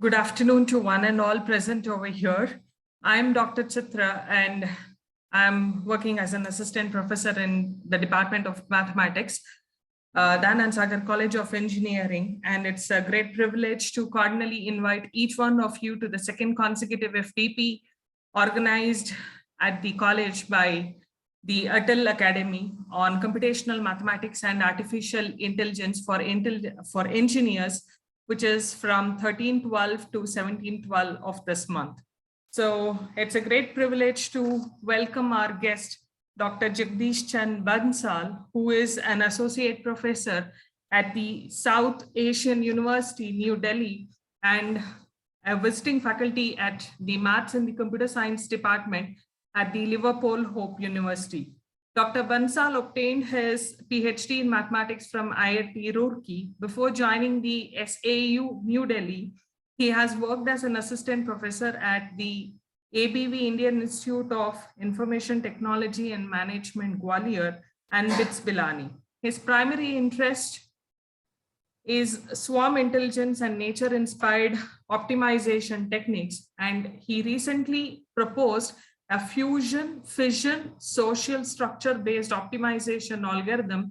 Good afternoon to one and all present over here. I'm Dr. Chitra and I'm working as an assistant professor in the Department of Mathematics, Dayanand Sagar College of Engineering. And it's a great privilege to cordially invite each one of you to the second consecutive FDP organized at the college by the Atal Academy on Computational Mathematics and Artificial Intelligence for engineers, which is from 13/12 to 17/12 of this month. So it's a great privilege to welcome our guest, Dr. Jagdish Chand Bansal, who is an associate professor at the South Asian University, New Delhi, and a visiting faculty at the Maths and the Computer Science Department at the Liverpool Hope University. Dr. Bansal obtained his PhD in mathematics from IIT Roorkee. Before joining the SAU New Delhi, he has worked as an assistant professor at the ABV Indian Institute of Information Technology and Management, Gwalior, and BITS Pilani. His primary interest is swarm intelligence and nature-inspired optimization techniques, and he recently proposed a fusion, fission, social structure-based optimization algorithm,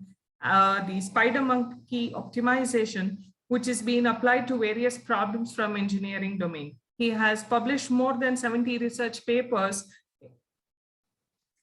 the SpiderMonkey optimization, which is being applied to various problems from engineering domain. He has published more than 70 research papers,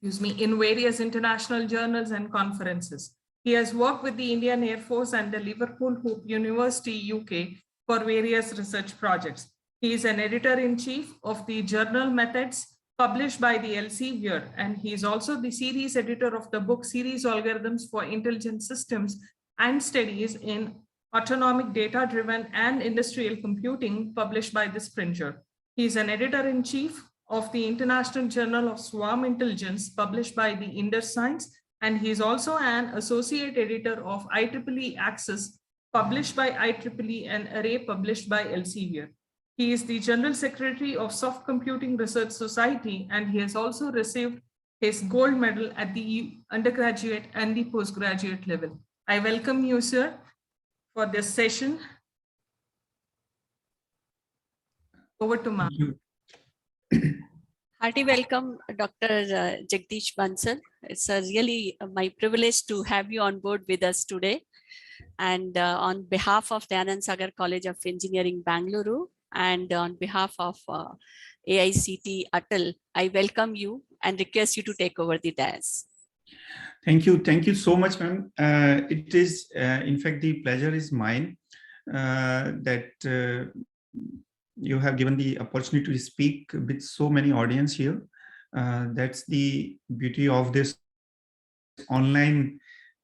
in various international journals and conferences. He has worked with the Indian Air Force and the Liverpool Hope University, UK, for various research projects. He is an editor-in-chief of the journal Methods, published by the Elsevier, and he is also the series editor of the book Series Algorithms for Intelligent Systems and Studies in Autonomic Data-Driven and Industrial Computing, published by the Springer. He is an editor-in-chief of the International Journal of Swarm Intelligence, published by the InderScience, and he is also an associate editor of IEEE Access, published by IEEE, and Array, published by Elsevier. He is the General Secretary of Soft Computing Research Society, and he has also received his gold medal at the undergraduate and the postgraduate level. I welcome you, sir, for this session. Over to Mark. Hearty welcome, Dr. Jagdish Bansal. It's really my privilege to have you on board with us today. And on behalf of Dayanand Sagar College of Engineering, Bangalore, and on behalf of AICT Atal, I welcome you and request you to take over the dais. Thank you. Thank you so much, ma'am. It is, in fact, the pleasure is mine that you have given the opportunity to speak with so many audience here. That's the beauty of this online,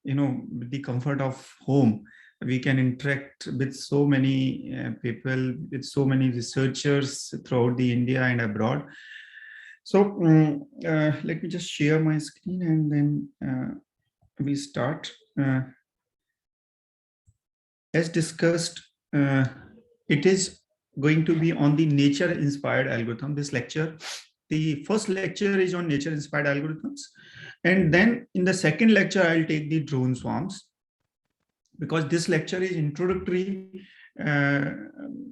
with the comfort of home. We can interact with so many people, with so many researchers throughout the India and abroad. So let me just share my screen and then we start. As discussed, it is going to be on the nature-inspired algorithm, this lecture. The first lecture is on nature-inspired algorithms. And then in the second lecture, I'll take the drone swarms, because this lecture is introductory.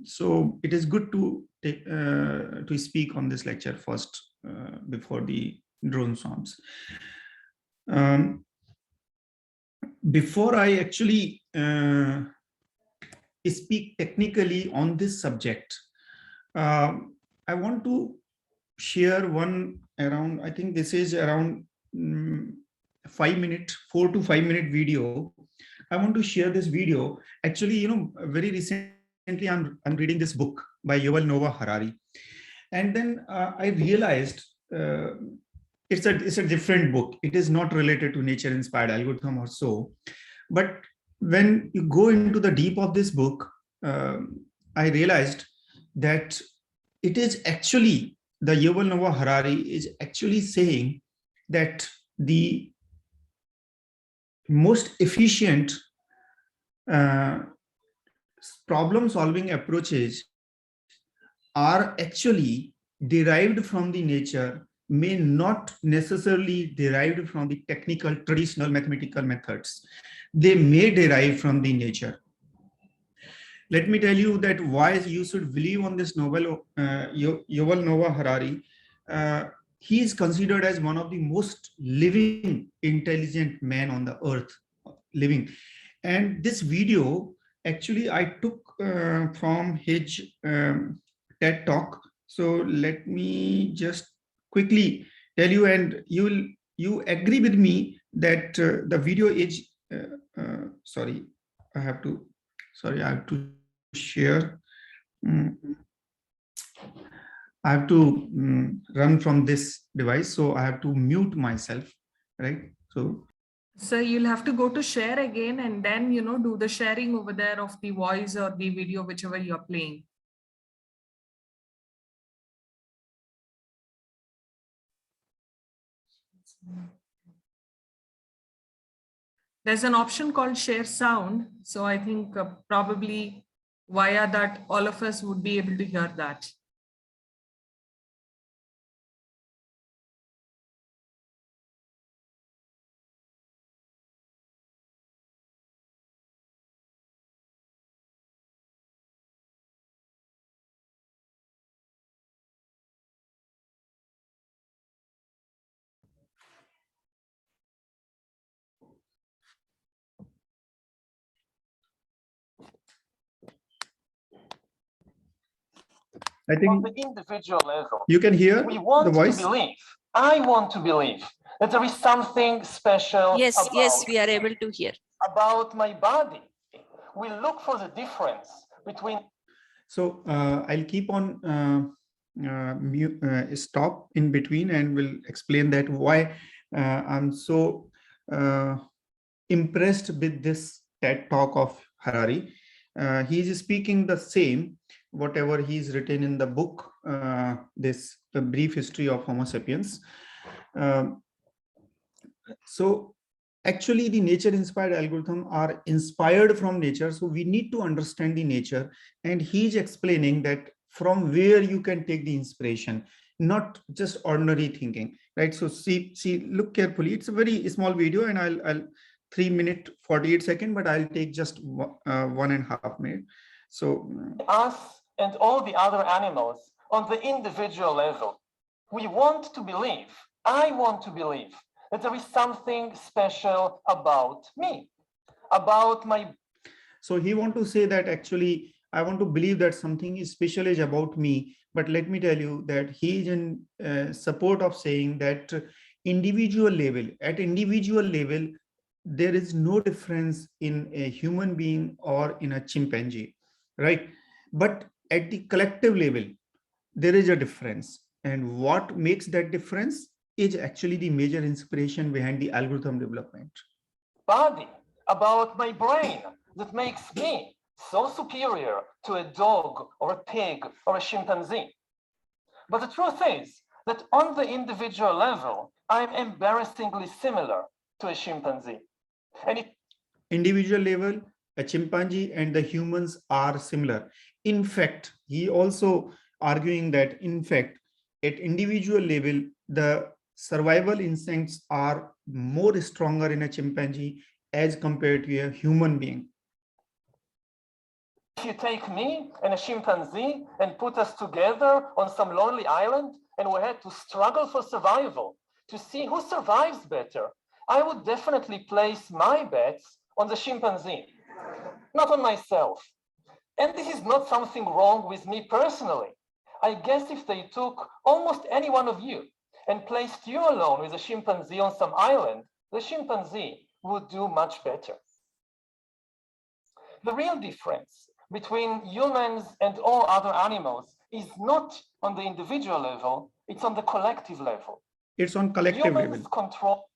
So it is good to take, to speak on this lecture first before the drone swarms. Before I actually speak technically on this subject, I want to share one around, I think this is around 4 to 5 minute video. I want to share this video. Actually, very recently I'm reading this book by Yuval Noah Harari. And then I realized it's a different book. It is not related to nature-inspired algorithm or so. But when you go into the deep of this book, I realized that it is actually, the Yuval Noah Harari is actually saying that the most efficient problem-solving approaches are actually derived from the nature, may not necessarily derived from the technical, traditional mathematical methods. They may derive from the nature. let me tell you that why you should believe on this Nobel, Yuval Noah Harari. He is considered as one of the most living, intelligent man on the earth, living. And this video, actually, I took from his TED talk. So let me just quickly tell you, and you agree with me that the video is sorry, I have to share. I have to run from this device, so I have to mute myself, right? So you'll have to go to share again and then, do the sharing over there of the voice or the video, whichever you're playing. There's an option called share sound. So I think probably via that, all of us would be able to hear that. I On think the individual level, you can hear we want the voice. to believe. I want to believe that there is something special Yes, we are able to hear. about my body. We look for the difference between. So I'll keep on stop in between and will explain that why I'm so impressed with this TED talk of Harari. He is speaking the same, whatever he's written in the book, this The Brief History of Homo Sapiens. So actually the nature inspired algorithms are inspired from nature. So we need to understand the nature, and he's explaining that from where you can take the inspiration, not just ordinary thinking, right? So see, look carefully. It's a very small video, and I'll 3 minutes 48 seconds, but I'll take just 1.5 minutes. So Us and all the other animals on the individual level, we want to believe, I want to believe that there is something special about me, about my. So he want to say that actually, I want to believe that something is special is about me. But let me tell you that he is in support of saying that individual level, at individual level, there is no difference in a human being or in a chimpanzee, right? But at the collective level, there is a difference. And what makes that difference is actually the major inspiration behind the algorithm development. Body, about my brain that makes me so superior to a dog or a pig or a chimpanzee. But the truth is that on the individual level, I'm embarrassingly similar to a chimpanzee. And individual level, a chimpanzee and the humans are similar. In fact, he also arguing that in fact, at individual level, the survival instincts are more stronger in a chimpanzee as compared to a human being. if you take me and a chimpanzee and put us together on some lonely island and we had to struggle for survival to see who survives better, I would definitely place my bets on the chimpanzee, not on myself. And this is not something wrong with me personally. I guess if they took almost any one of you and placed you alone with a chimpanzee on some island, the chimpanzee would do much better. The real difference between humans and all other animals is not on the individual level, it's on the collective level. It's on collective Humans level. control.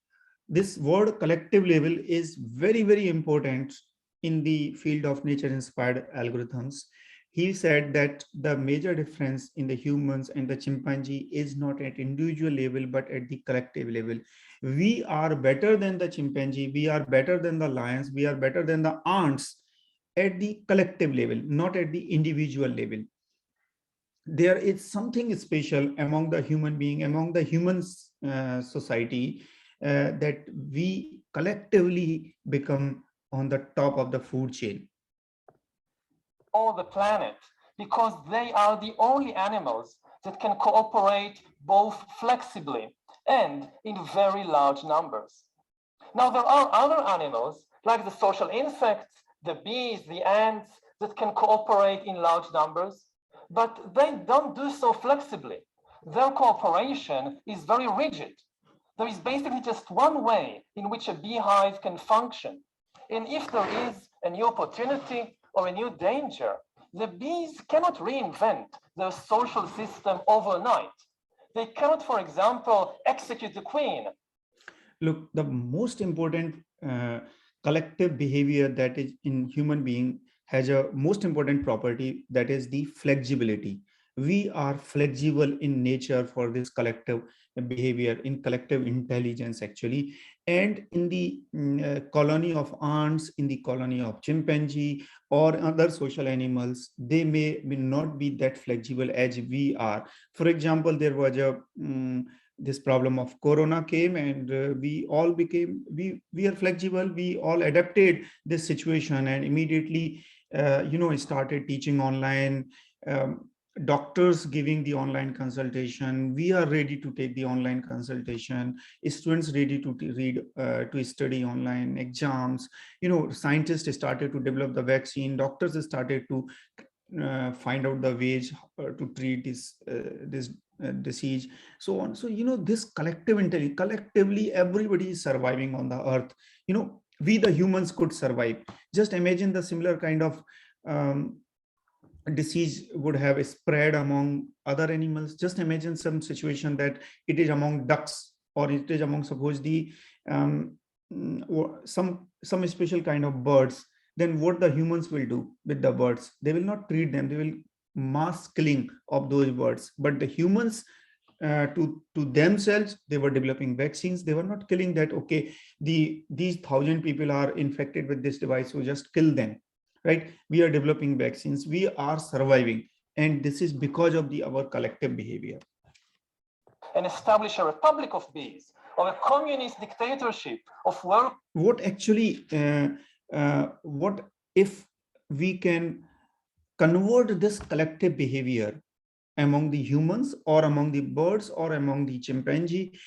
This word collective level is very, very important in the field of nature inspired algorithms. He said that the major difference in the humans and the chimpanzee is not at individual level, but at the collective level. We are better than the chimpanzee, we are better than the lions, we are better than the ants at the collective level, not at the individual level. There is something special among the human being, among the human society, that we collectively become on the top of the food chain. all the planet because they are the only animals that can cooperate both flexibly and in very large numbers. Now, there are other animals like the social insects, the bees, the ants that can cooperate in large numbers, but they don't do so flexibly. Their cooperation is very rigid. There is basically just one way in which a beehive can function. And if there is a new opportunity or a new danger, the bees cannot reinvent their social system overnight. They cannot, for example, execute the queen. Look, the most important collective behavior that is in human being has a most important property, that is the flexibility. We are flexible in nature for this collective behavior, in collective intelligence actually. And in the colony of ants, in the colony of chimpanzee or other social animals, they may not be that flexible as we are. For example, there was a this problem of corona came, and we all became, we are flexible, we all adapted this situation and immediately started teaching online, doctors giving the online consultation. We are ready to take the online consultation, students ready to read, to study online exams. Scientists started to develop the vaccine, doctors started to find out the ways to treat this disease, so on. So this collective intelligence, collectively everybody is surviving on the earth. We the humans could survive. Just imagine the similar kind of disease would have spread among other animals. Just imagine some situation that it is among ducks, or it is among, suppose, the or some special kind of birds. Then what the humans will do with the birds? They will not treat them, they will mass killing of those birds. But the humans, to themselves, they were developing vaccines. They were not killing that, okay, these 1,000 people are infected with this device, so just kill them, right? We are developing vaccines, we are surviving, and this is because of our collective behavior. And establish a republic of bees or a communist dictatorship of work. What actually, what if we can convert this collective behavior among the humans or among the birds or among the chimpanzee,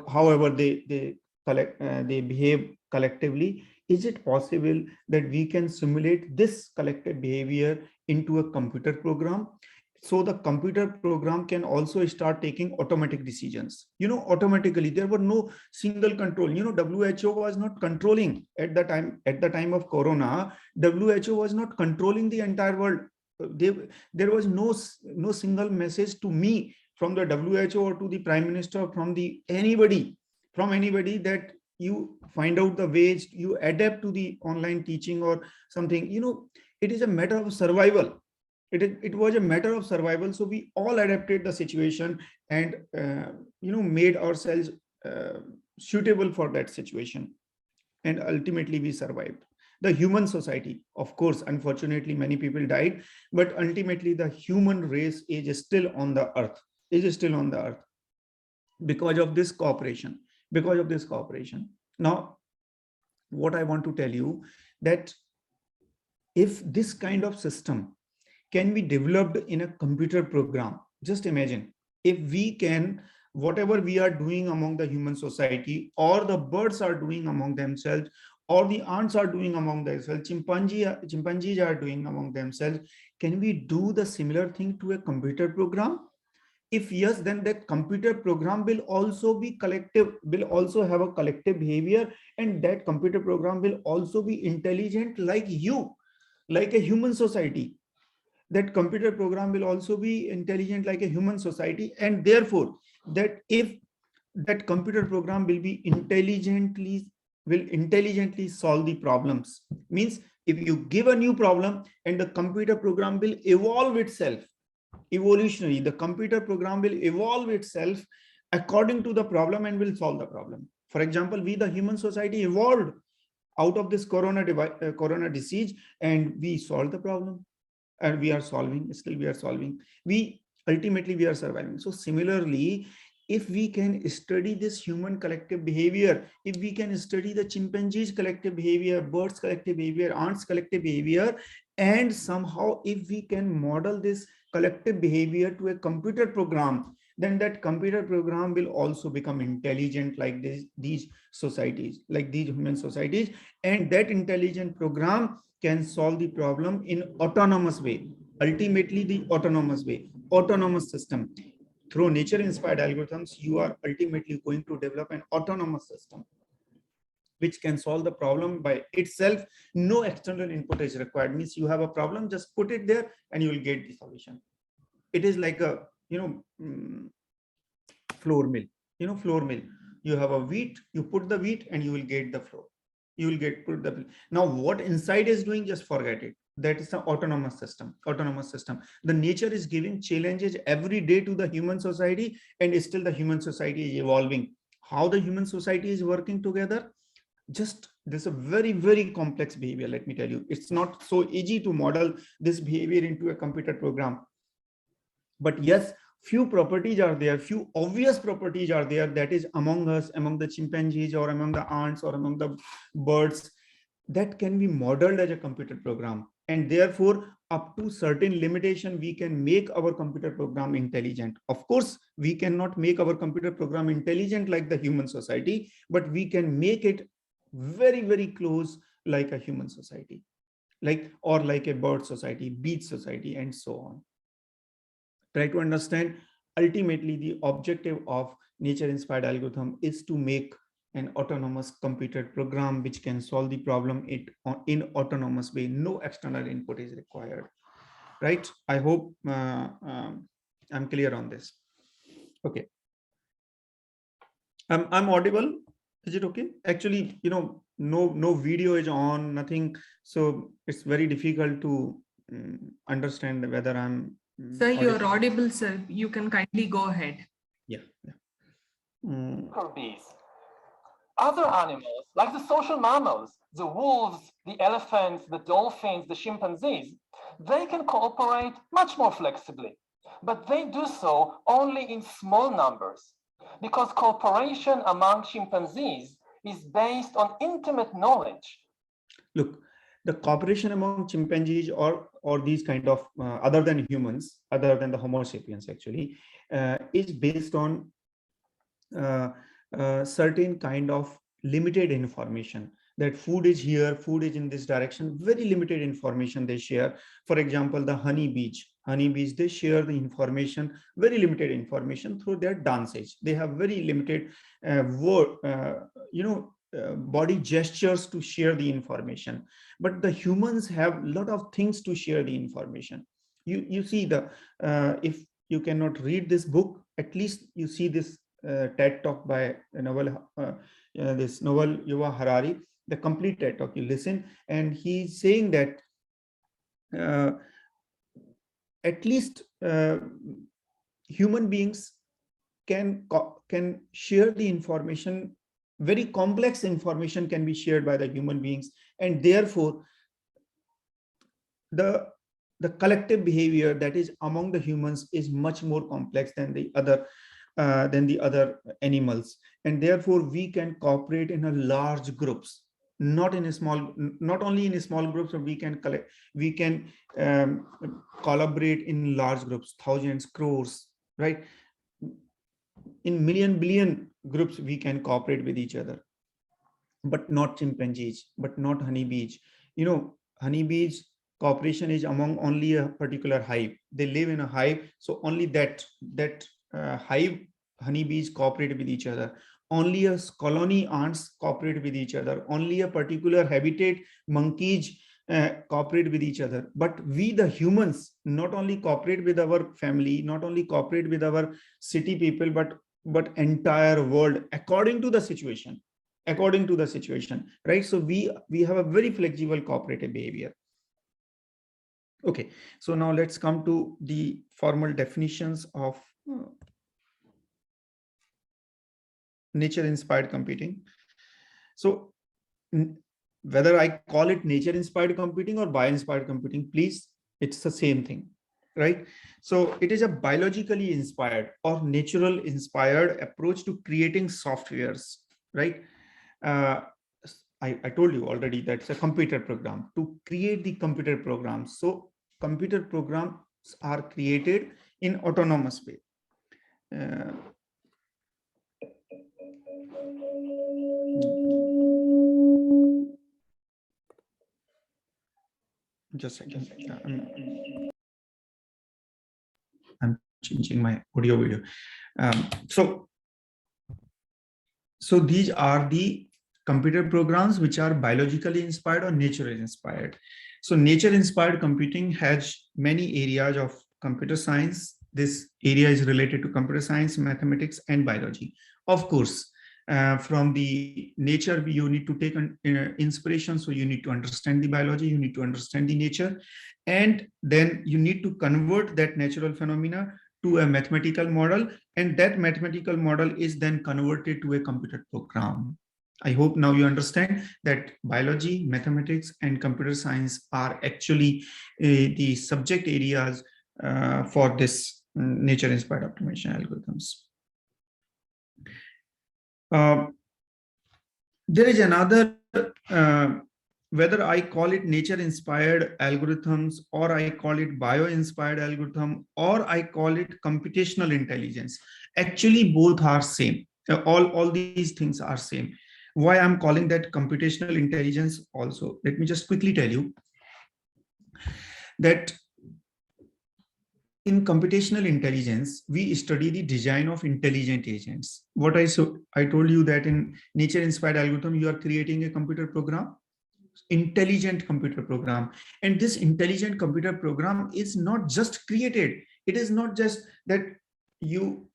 however they behave collectively? Is it possible that we can simulate this collective behavior into a computer program? So the computer program can also start taking automatic decisions. Automatically, there were no single control. WHO was not controlling at the time of Corona. WHO was not controlling the entire world. There was no single message to me from the WHO or to the Prime Minister, from anybody that you find out the ways, you adapt to the online teaching or something. It is a matter of survival. It was a matter of survival. So we all adapted the situation and made ourselves suitable for that situation, and ultimately we survived. The human society, of course, unfortunately many people died, but ultimately the human race is still on the earth, because of this cooperation. Now, what I want to tell you, that if this kind of system can be developed in a computer program, just imagine if we can, whatever we are doing among the human society, or the birds are doing among themselves, or the ants are doing among themselves, chimpanzees are doing among themselves, can we do the similar thing to a computer program? If yes, then that computer program will also be collective, will also have a collective behavior, and that computer program will also be intelligent like you, like a human society. That computer program will also be intelligent like a human society, and therefore that if that computer program will intelligently solve the problems, means if you give a new problem and the computer program will evolve itself, evolutionary, the computer program will evolve itself according to the problem and will solve the problem. For example, we the human society evolved out of this corona disease, and we solved the problem. And we are solving, still we are solving. Ultimately we are surviving. So similarly, if we can study this human collective behavior, if we can study the chimpanzees collective behavior, birds collective behavior, ants collective behavior, And somehow, if we can model this collective behavior to a computer program, then that computer program will also become intelligent like these societies, like these human societies. And that intelligent program can solve the problem in autonomous way, ultimately the autonomous way, autonomous system. Through nature inspired algorithms, you are ultimately going to develop an autonomous system which can solve the problem by itself. No external input is required. Means you have a problem, just put it there and you will get the solution. It is like a, flour mill. Flour mill. You have a wheat, you put the wheat and you will get the flour. You will put the, now what inside is doing, just forget it. That is the autonomous system. Autonomous system. The nature is giving challenges every day to the human society, and still the human society is evolving. How the human society is working together? Just this is a very, very complex behavior. Let me tell you, it's not so easy to model this behavior into a computer program. But yes, few properties are there, few obvious properties are there that is among us, among the chimpanzees or among the ants or among the birds, that can be modeled as a computer program. And therefore, up to certain limitation, we can make our computer program intelligent. Of course, we cannot make our computer program intelligent like the human society, but we can make it very, very close like a human society, or like a bird society, beach society, and so on. Try to understand, ultimately the objective of nature inspired algorithm is to make an autonomous computer program which can solve the problem in autonomous way. No external input is required, right? I hope I'm clear on this. Okay. I'm audible. Is it okay? Actually, no video is on, nothing. So it's very difficult to understand whether I'm Sir, you're audible, sir. You can kindly go ahead. Yeah. Bees. Other animals, like the social mammals, the wolves, the elephants, the dolphins, the chimpanzees, they can cooperate much more flexibly, but they do so only in small numbers, because cooperation among chimpanzees is based on intimate knowledge. Look, the cooperation among chimpanzees or these kind of other than humans, other than the Homo sapiens actually, is based on certain kind of limited information, that food is here, food is in this direction, very limited information they share. For example, the honeybees, they share the information, very limited information through their dances. They have very limited body gestures to share the information. But the humans have a lot of things to share the information. You see the if you cannot read this book, at least you see this TED talk by this Novel Yuval Harari, the complete TED talk. You listen, and he's saying that at least human beings can share the information. Very complex information can be shared by the human beings, and therefore the collective behavior that is among the humans is much more complex than the other animals, and therefore we can cooperate in a large groups, not only in small groups, but we can collaborate in large groups, thousands, crores, right? In billion groups we can cooperate with each other, but not chimpanzees, but not honeybees. Honeybees cooperation is among only a particular hive. They live in a hive, so only that hive honeybees cooperate with each other. Only a colony ants cooperate with each other. Only a particular habitat monkeys cooperate with each other. But we, the humans, not only cooperate with our family, not only cooperate with our city people, but entire world according to the situation. Right? So we have a very flexible cooperative behavior. Okay, so now let's come to the formal definitions of nature inspired computing. So whether I call it nature inspired computing or bio inspired computing, please, it's the same thing, right? So it is a biologically inspired or natural inspired approach to creating softwares, right? I told you already that's a computer program. To create the computer programs, so computer programs are created in autonomous way. Just a second. I'm changing my audio video. So these are the computer programs which are biologically inspired or nature inspired. So nature inspired computing has many areas of computer science. This area is related to computer science, mathematics, and biology. Of course, from the nature, you need to take an inspiration. So you need to understand the biology, you need to understand the nature, and then you need to convert that natural phenomena to a mathematical model, and that mathematical model is then converted to a computer program. I hope now you understand that biology, mathematics, and computer science are actually the subject areas for this nature-inspired optimization algorithms. There is another, whether I call it nature-inspired algorithms, or I call it bio-inspired algorithm, or I call it computational intelligence. Actually, both are same. All these things are same. Why I'm calling that computational intelligence also? Let me just quickly tell you that in computational intelligence, we study the design of intelligent agents. What I told you that in nature-inspired algorithm, you are creating a computer program, intelligent computer program, and this intelligent computer program is not just created. It is not just that you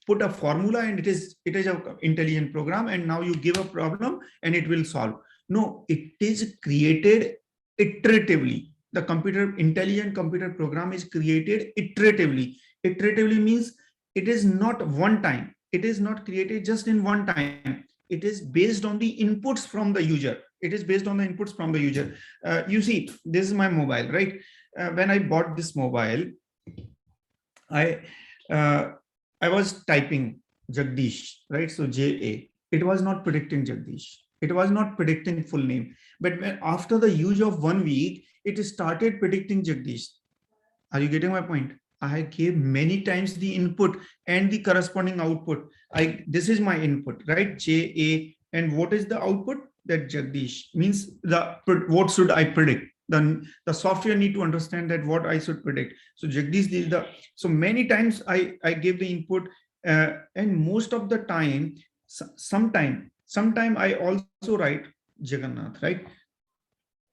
put a formula and it is an intelligent program, and now you give a problem and it will solve. No, it is created iteratively. The intelligent computer program is created iteratively. Iteratively means it is not one time. It is not created just in one time. It is based on the inputs from the user. It is based on the inputs from the user. You see, this is my mobile, right? When I bought this mobile, I was typing Jagdish, right? So JA. It was not predicting Jagdish. It was not predicting full name. But after the use of 1 week, it started predicting Jagdish. Are you getting my point? I gave many times the input and the corresponding output. This is my input, right? JA. And what is the output? That Jagdish means what should I predict? Then the software need to understand that what I should predict. So Jagdish is so many times I gave the input, and most of the time, sometime I also write Jagannath, right?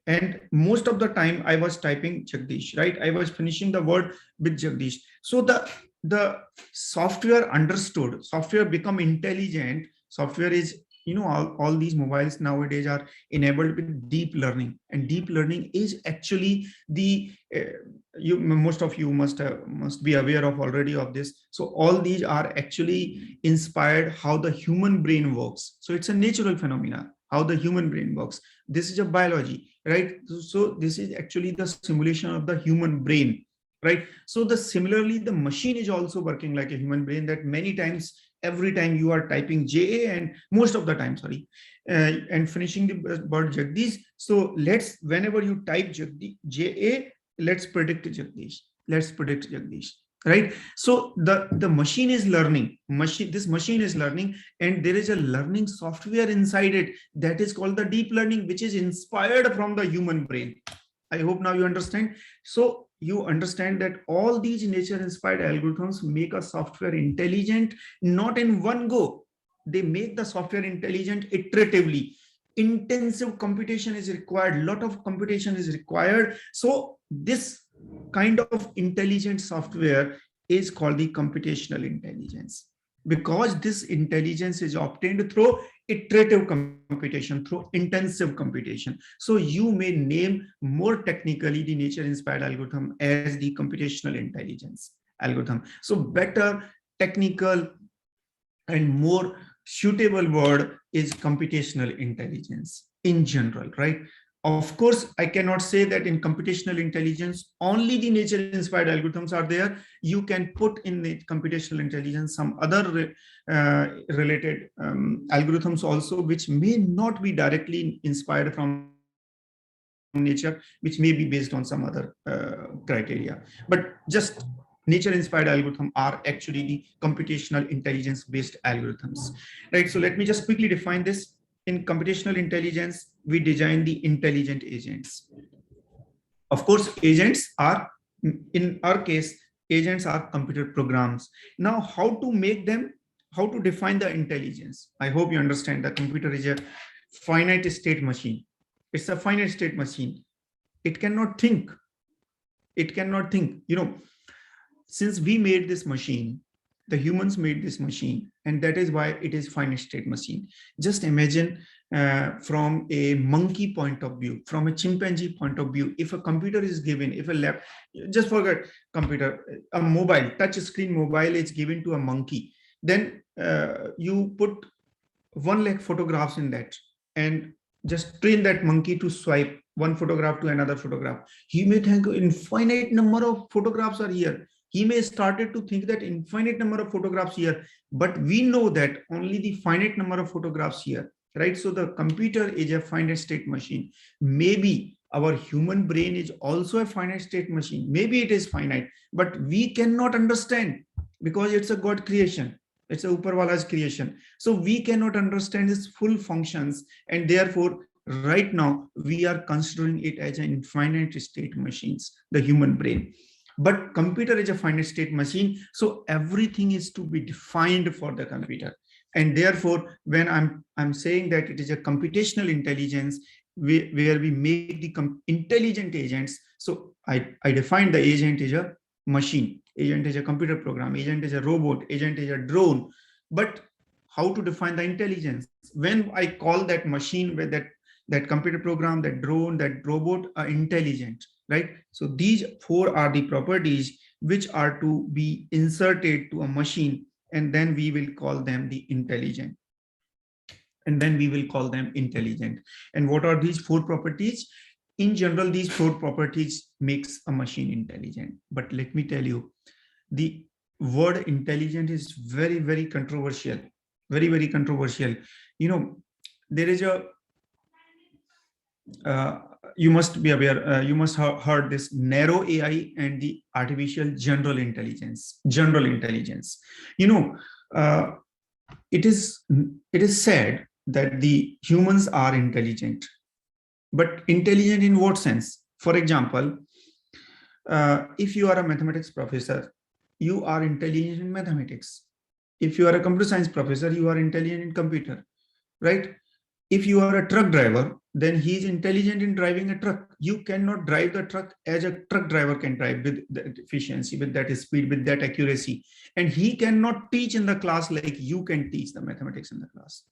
And most of the time I was typing Jagdish, right? I was finishing the word with Jagdish. So the software understood, software become intelligent. Software is, all these mobiles nowadays are enabled with deep learning, and deep learning is actually the most of you must be aware of already of this. So all these are actually inspired how the human brain works. So it's a natural phenomena how the human brain works. This is a biology, right? So this is actually the simulation of the human brain, right? So similarly the machine is also working like a human brain, that many times, every time you are typing JA, and most of the time, and finishing the word Jagdish. So whenever you type JA, let's predict Jagdish. Let's predict Jagdish, right? So the machine is learning. This machine is learning, and there is a learning software inside it that is called the deep learning, which is inspired from the human brain. I hope now you understand. So you understand that all these nature-inspired algorithms make a software intelligent, not in one go. They make the software intelligent iteratively. Intensive computation is required. Lot of computation is required. So this kind of intelligent software is called the computational intelligence, because this intelligence is obtained through iterative computation, through intensive computation. So you may name more technically the nature-inspired algorithm as the computational intelligence algorithm. So better, technical, and more suitable word is computational intelligence in general, right? Of course, I cannot say that in computational intelligence, only the nature-inspired algorithms are there. You can put in the computational intelligence some other related algorithms also, which may not be directly inspired from nature, which may be based on some other criteria. But just nature-inspired algorithms are actually the computational intelligence-based algorithms, right? So let me just quickly define this. In computational intelligence, we design the intelligent agents. Of course, agents are, in our case, agents are computer programs. Now, how to make them, how to define the intelligence? I hope you understand the computer is a finite state machine. It's a finite state machine. It cannot think. It cannot think. You know, since we made this machine, the humans made this machine, and that is why it is finite state machine. Just imagine from a monkey point of view, from a chimpanzee point of view, if a computer is given, if a lab, just forget computer, a mobile, touch screen mobile is given to a monkey, then you put 1 lakh photographs in that and just train that monkey to swipe one photograph to another photograph. He may think infinite number of photographs are here. He may started to think that infinite number of photographs here, but we know that only the finite number of photographs here, right? So the computer is a finite state machine. Maybe our human brain is also a finite state machine. Maybe it is finite, but we cannot understand because it's a God creation. It's a Uparwala's creation. So we cannot understand its full functions, and therefore right now we are considering it as an infinite state machines, the human brain. But computer is a finite state machine, so everything is to be defined for the computer. And therefore, when I'm saying that it is a computational intelligence where we make the intelligent agents, so I define the agent is a machine, agent is a computer program, agent is a robot, agent is a drone. But how to define the intelligence? When I call that machine, with that computer program, that drone, that robot are intelligent, right? So these 4 are the properties which are to be inserted to a machine, and then we will call them the intelligent. And then we will call them intelligent. And what are these 4 properties? In general, these 4 properties makes a machine intelligent. But let me tell you, the word intelligent is very, very controversial, very, very controversial. You know, there is a, you must be aware, you must have heard this narrow AI and the artificial general intelligence. You know, it is said that the humans are intelligent, but intelligent in what sense? For example, if you are a mathematics professor, you are intelligent in mathematics. If you are a computer science professor, you are intelligent in computer, right? If you are a truck driver, then he is intelligent in driving a truck. You cannot drive the truck as a truck driver can drive, with that efficiency, with that speed, with that accuracy. And he cannot teach in the class like you can teach the mathematics in the class.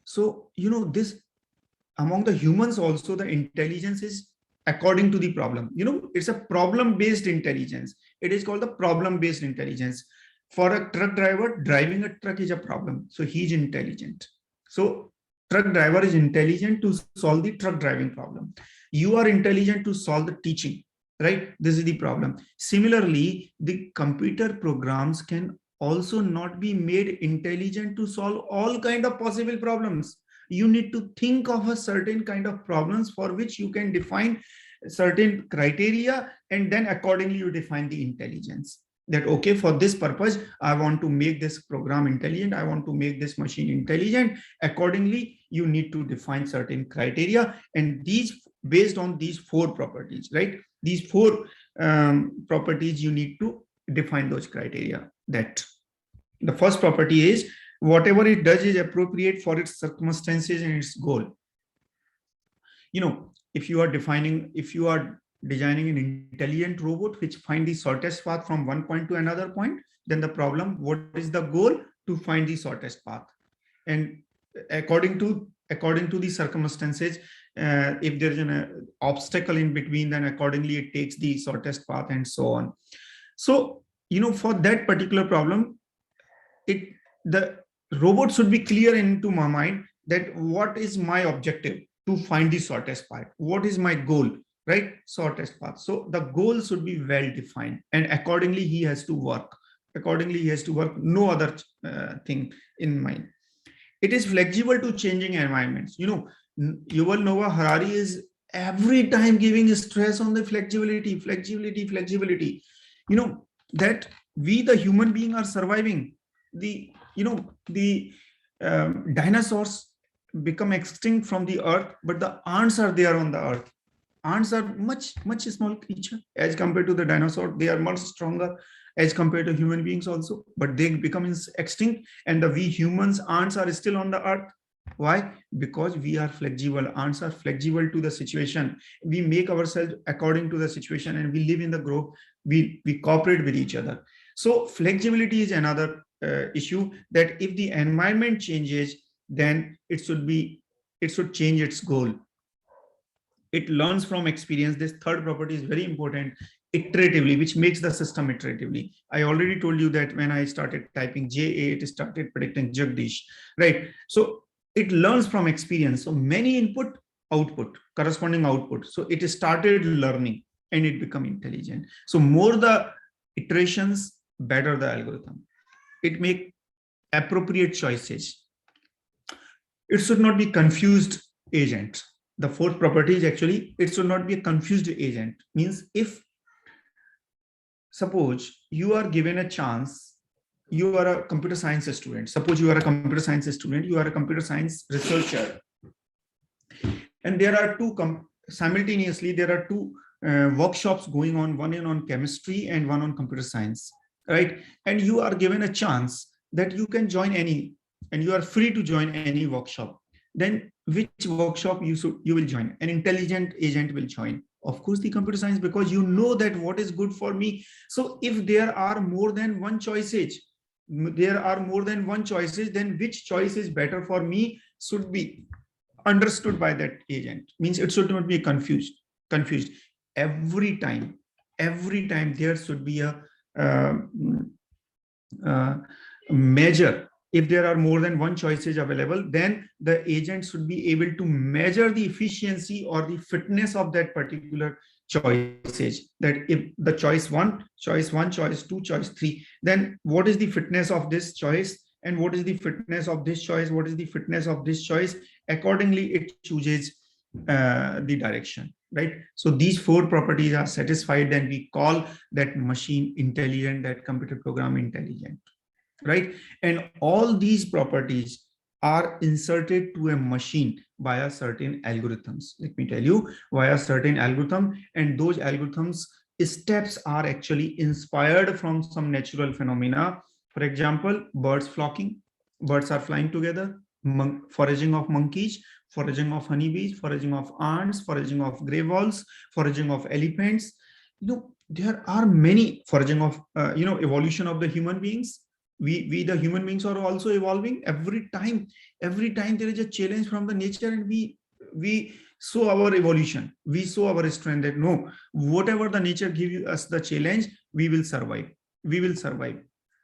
So, you know, this among the humans also, the intelligence is according to the problem. You know, it's a problem-based intelligence. It is called the problem-based intelligence. For a truck driver, driving a truck is a problem. So he's intelligent. So truck driver is intelligent to solve the truck driving problem. You are intelligent to solve the teaching, right? This is the problem. Similarly, the computer programs can also not be made intelligent to solve all kind of possible problems. You need to think of a certain kind of problems for which you can define certain criteria, and then accordingly you define the intelligence. That, okay, for this purpose, I want to make this program intelligent. I want to make this machine intelligent. Accordingly, you need to define certain criteria, and these, based on these 4 properties, right? These 4 properties, you need to define those criteria. That the first property is whatever it does is appropriate for its circumstances and its goal. You know, if you are designing an intelligent robot which find the shortest path from one point to another point, then the problem, what is the goal? To find the shortest path. And according to the circumstances, if there's an obstacle in between, then accordingly it takes the shortest path and so on. So, you know, for that particular problem, the robot should be clear into my mind that what is my objective? to find the shortest path. What is my goal, right? Shortest path. So the goal should be well defined, and accordingly he has to work. Accordingly he has to work. No other thing in mind. It is flexible to changing environments. Yuval Noah Harari is every time giving stress on the flexibility. That we the human being are surviving. The dinosaurs become extinct from the earth, but the ants are there on the earth. Ants are much small creature as compared to the dinosaur. They are much stronger as compared to human beings also, but they become extinct, and we humans, ants, are still on the earth. Why? Because we are flexible. Ants are flexible to the situation. We make ourselves according to the situation, and we live in the group. We cooperate with each other. So flexibility is another issue, that if the environment changes, then it should change its goal. It learns from experience. This third property is very important. Iteratively, which makes the system iteratively. I already told you that when I started typing JA, it started predicting Jagdish, right? So it learns from experience. So many input, output, corresponding output. So it started learning and it become intelligent. So more the iterations, better the algorithm. It make appropriate choices. It should not be confused agent. The fourth property is actually, it should not be a confused agent. Means if, suppose you are given a chance, you are a computer science student. Suppose you are a computer science student, you are a computer science researcher. And there are simultaneously, there are two workshops going on, one on chemistry and one on computer science, right? And you are given a chance that you can join any, and you are free to join any workshop. Then which workshop you will join? An intelligent agent will join, of course, the computer science, because you know that what is good for me. So if there are more than one choices, then which choice is better for me should be understood by that agent. Means it should not be confused. Every time there should be a measure. If there are more than one choices available, then the agent should be able to measure the efficiency or the fitness of that particular choices. That if the choice one, choice two, choice three, then what is the fitness of this choice, and what is the fitness of this choice, what is the fitness of this choice? Accordingly, it chooses the direction, right? So these four properties are satisfied, then we call that machine intelligent, that computer program intelligent, right? And all these properties are inserted to a machine via certain algorithms. Let me tell you, via certain algorithm, and those algorithms steps are actually inspired from some natural phenomena. For example, birds flocking. Birds are flying together, foraging of monkeys, foraging of honeybees, foraging of ants, foraging of grey wolves, foraging of elephants. There are many foraging of, evolution of the human beings. We the human beings are also evolving. Every time there is a challenge from the nature, and we show our evolution, we show our strength, that no, whatever the nature gives us the challenge, we will survive.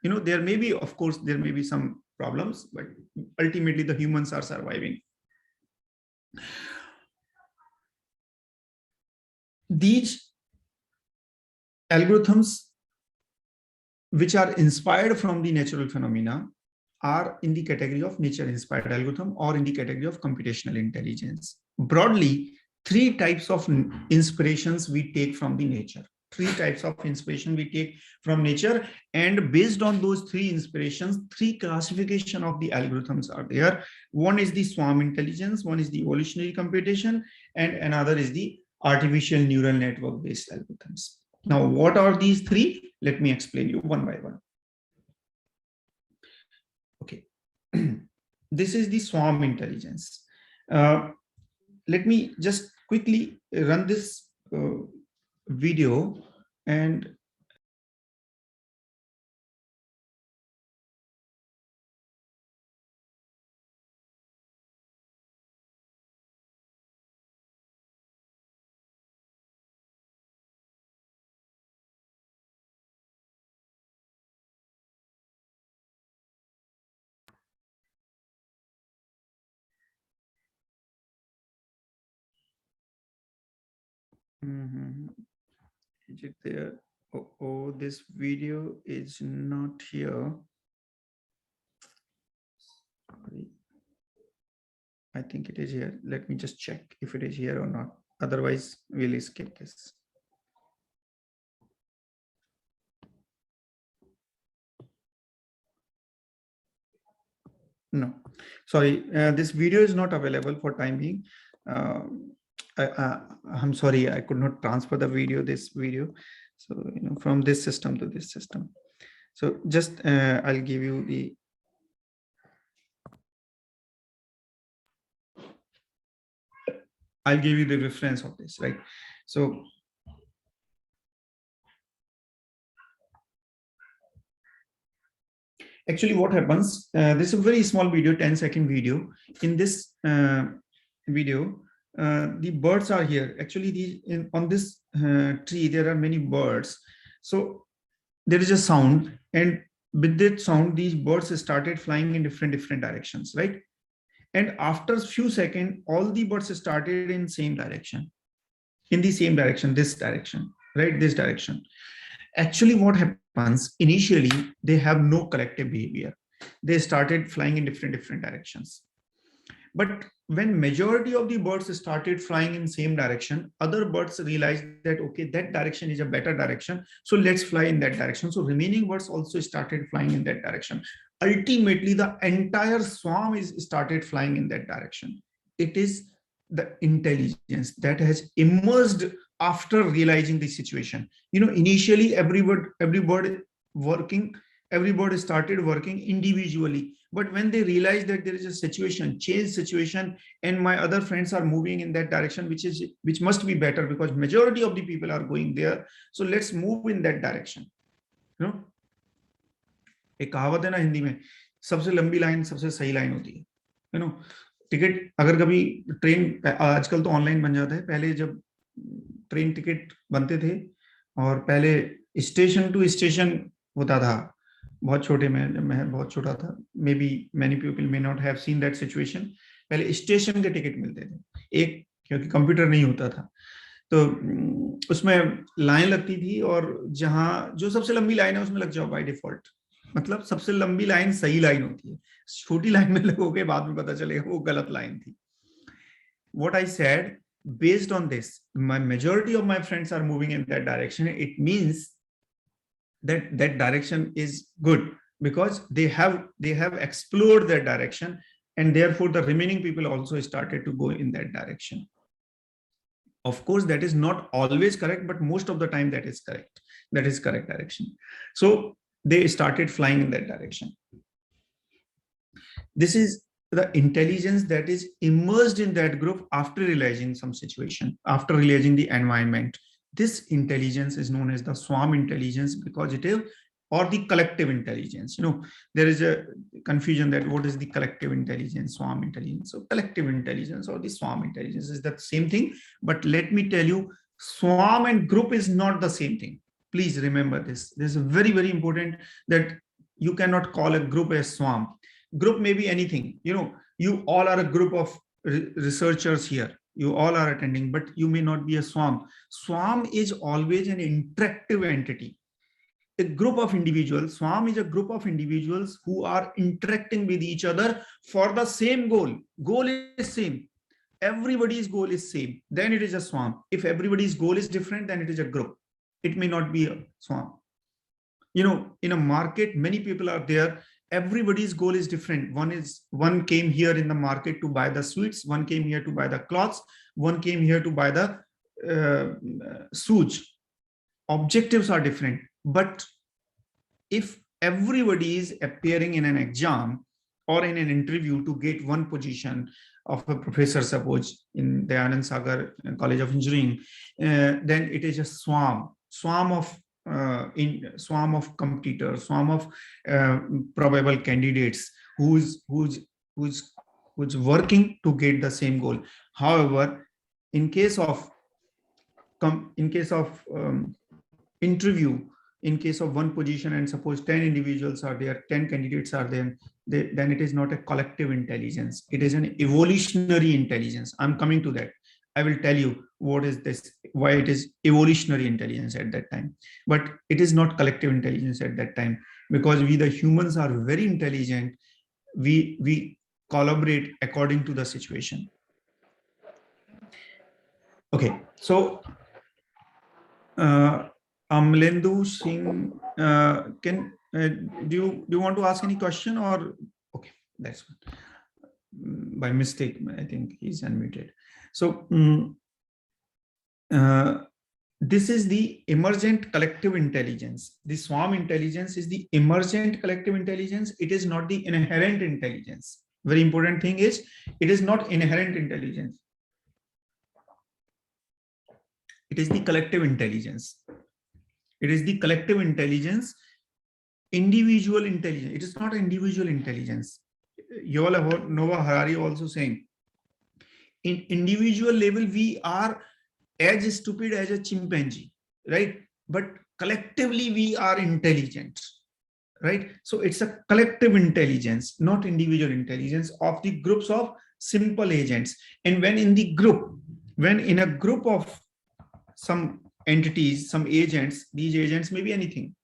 There may be, of course, there may be some problems, but ultimately the humans are surviving. These algorithms, which are inspired from the natural phenomena, are in the category of nature inspired algorithm, or in the category of computational intelligence. Broadly, three types of inspirations we take from the nature. And based on those three inspirations, three classification of the algorithms are there. One is the swarm intelligence, one is the evolutionary computation, and another is the artificial neural network based algorithms. Now, what are these three? Let me explain you one by one. Okay. This is the swarm intelligence. Let me just quickly run this video, and Is it there? Oh, this video is not here. Sorry. I think it is here. Let me just check if it is here or not. Otherwise, we'll skip this. No, sorry, this video is not available for time being. I'm sorry, I could not transfer the video, this video. So, from this system to this system. So just, I'll give you the, reference of this, right? So actually what happens, this is a very small video, 10-second video. In this video, the birds are here. Actually, on this tree, there are many birds. So there is a sound, and with that sound, these birds started flying in different directions, right? And after a few seconds, all the birds started in same direction, this direction, right? This direction. Actually, what happens initially, they have no collective behavior. They started flying in different directions. But when majority of the birds started flying in same direction, other birds realized that, okay, that direction is a better direction. So let's fly in that direction. So remaining birds also started flying in that direction. Ultimately, the entire swarm started flying in that direction. It is the intelligence that has emerged after realizing the situation. Initially every bird started working individually, but when they realized that there is a change situation, and my other friends are moving in that direction, which must be better because majority of the people are going there, so let's move in that direction. एक कहावत है ना हिंदी में, सबसे लंबी line सबसे सही line होती है। टिकट अगर कभी ट्रेन, आजकल तो ऑनलाइन बन जाता है, पहले जब ट्रेन टिकट बनते थे और पहले स्टेशन टू स्टेशन होता था, बहुत छोटे में, जब मैं बहुत छोटा था, may be many people may not have seen that situation, पहले स्टेशन के टिकट मिलते थे एक, क्योंकि कंप्यूटर नहीं होता था, तो उसमें लाइन लगती थी, और जहां जो सबसे लंबी लाइन है उसमें लग जाओ बाय डिफॉल्ट। मतलब सबसे लंबी लाइन सही लाइन होती है, छोटी लाइन में लगोगे बाद में पता चलेगा वो गलत लाइन थी। What I said, based on this, my majority of my friends are moving in that direction. It means that that direction is good because they have explored that direction, and therefore the remaining people also started to go in that direction. Of course, that is not always correct, but most of the time that is correct. That is correct direction. So they started flying in that direction. This is the intelligence that is immersed in that group after realizing some situation, after realizing the environment. This intelligence is known as the swarm intelligence because it is, or the collective intelligence. There is a confusion that what is the collective intelligence, swarm intelligence. So collective intelligence or the swarm intelligence is the same thing. But let me tell you, swarm and group is not the same thing. Please remember this. This is very, very important, that you cannot call a group a swarm. Group may be anything. You all are a group of researchers here. You all are attending, but you may not be a swarm. Swarm is always an interactive entity. A group of individuals, swarm is a group of individuals who are interacting with each other for the same goal. Goal is same. Everybody's goal is same. Then it is a swarm. If everybody's goal is different, then it is a group. It may not be a swarm. In a market, many people are there. Everybody's goal is different. One came here in the market to buy the sweets. One came here to buy the cloths. One came here to buy the sewage. Objectives are different. But if everybody is appearing in an exam or in an interview to get one position of a professor, suppose in the Anand Sagar College of Engineering, then it is a swarm of competitors, swarm of probable candidates who's working to get the same goal. However, in case of interview, in case of one position, and suppose 10 individuals are there, 10 candidates are there, then it is not a collective intelligence. It is an evolutionary intelligence. I'm coming to that. I will tell you what is this, why it is evolutionary intelligence at that time, but it is not collective intelligence at that time, because we the humans are very intelligent. We collaborate according to the situation. Okay, so Amlendu Singh, do you want to ask any question, or okay, that's fine. By mistake, I think he's unmuted. So this is the emergent collective intelligence. The swarm intelligence is the emergent collective intelligence. It is not the inherent intelligence. Very important thing is, it is not inherent intelligence. It is the collective intelligence. It is the collective intelligence, individual intelligence. It is not individual intelligence. You all have heard Noah Harari also saying, in individual level, we are as stupid as a chimpanzee, right? But collectively, we are intelligent, right? So it's a collective intelligence, not individual intelligence of the groups of simple agents. And when in a group of some entities, some agents, these agents may be anything,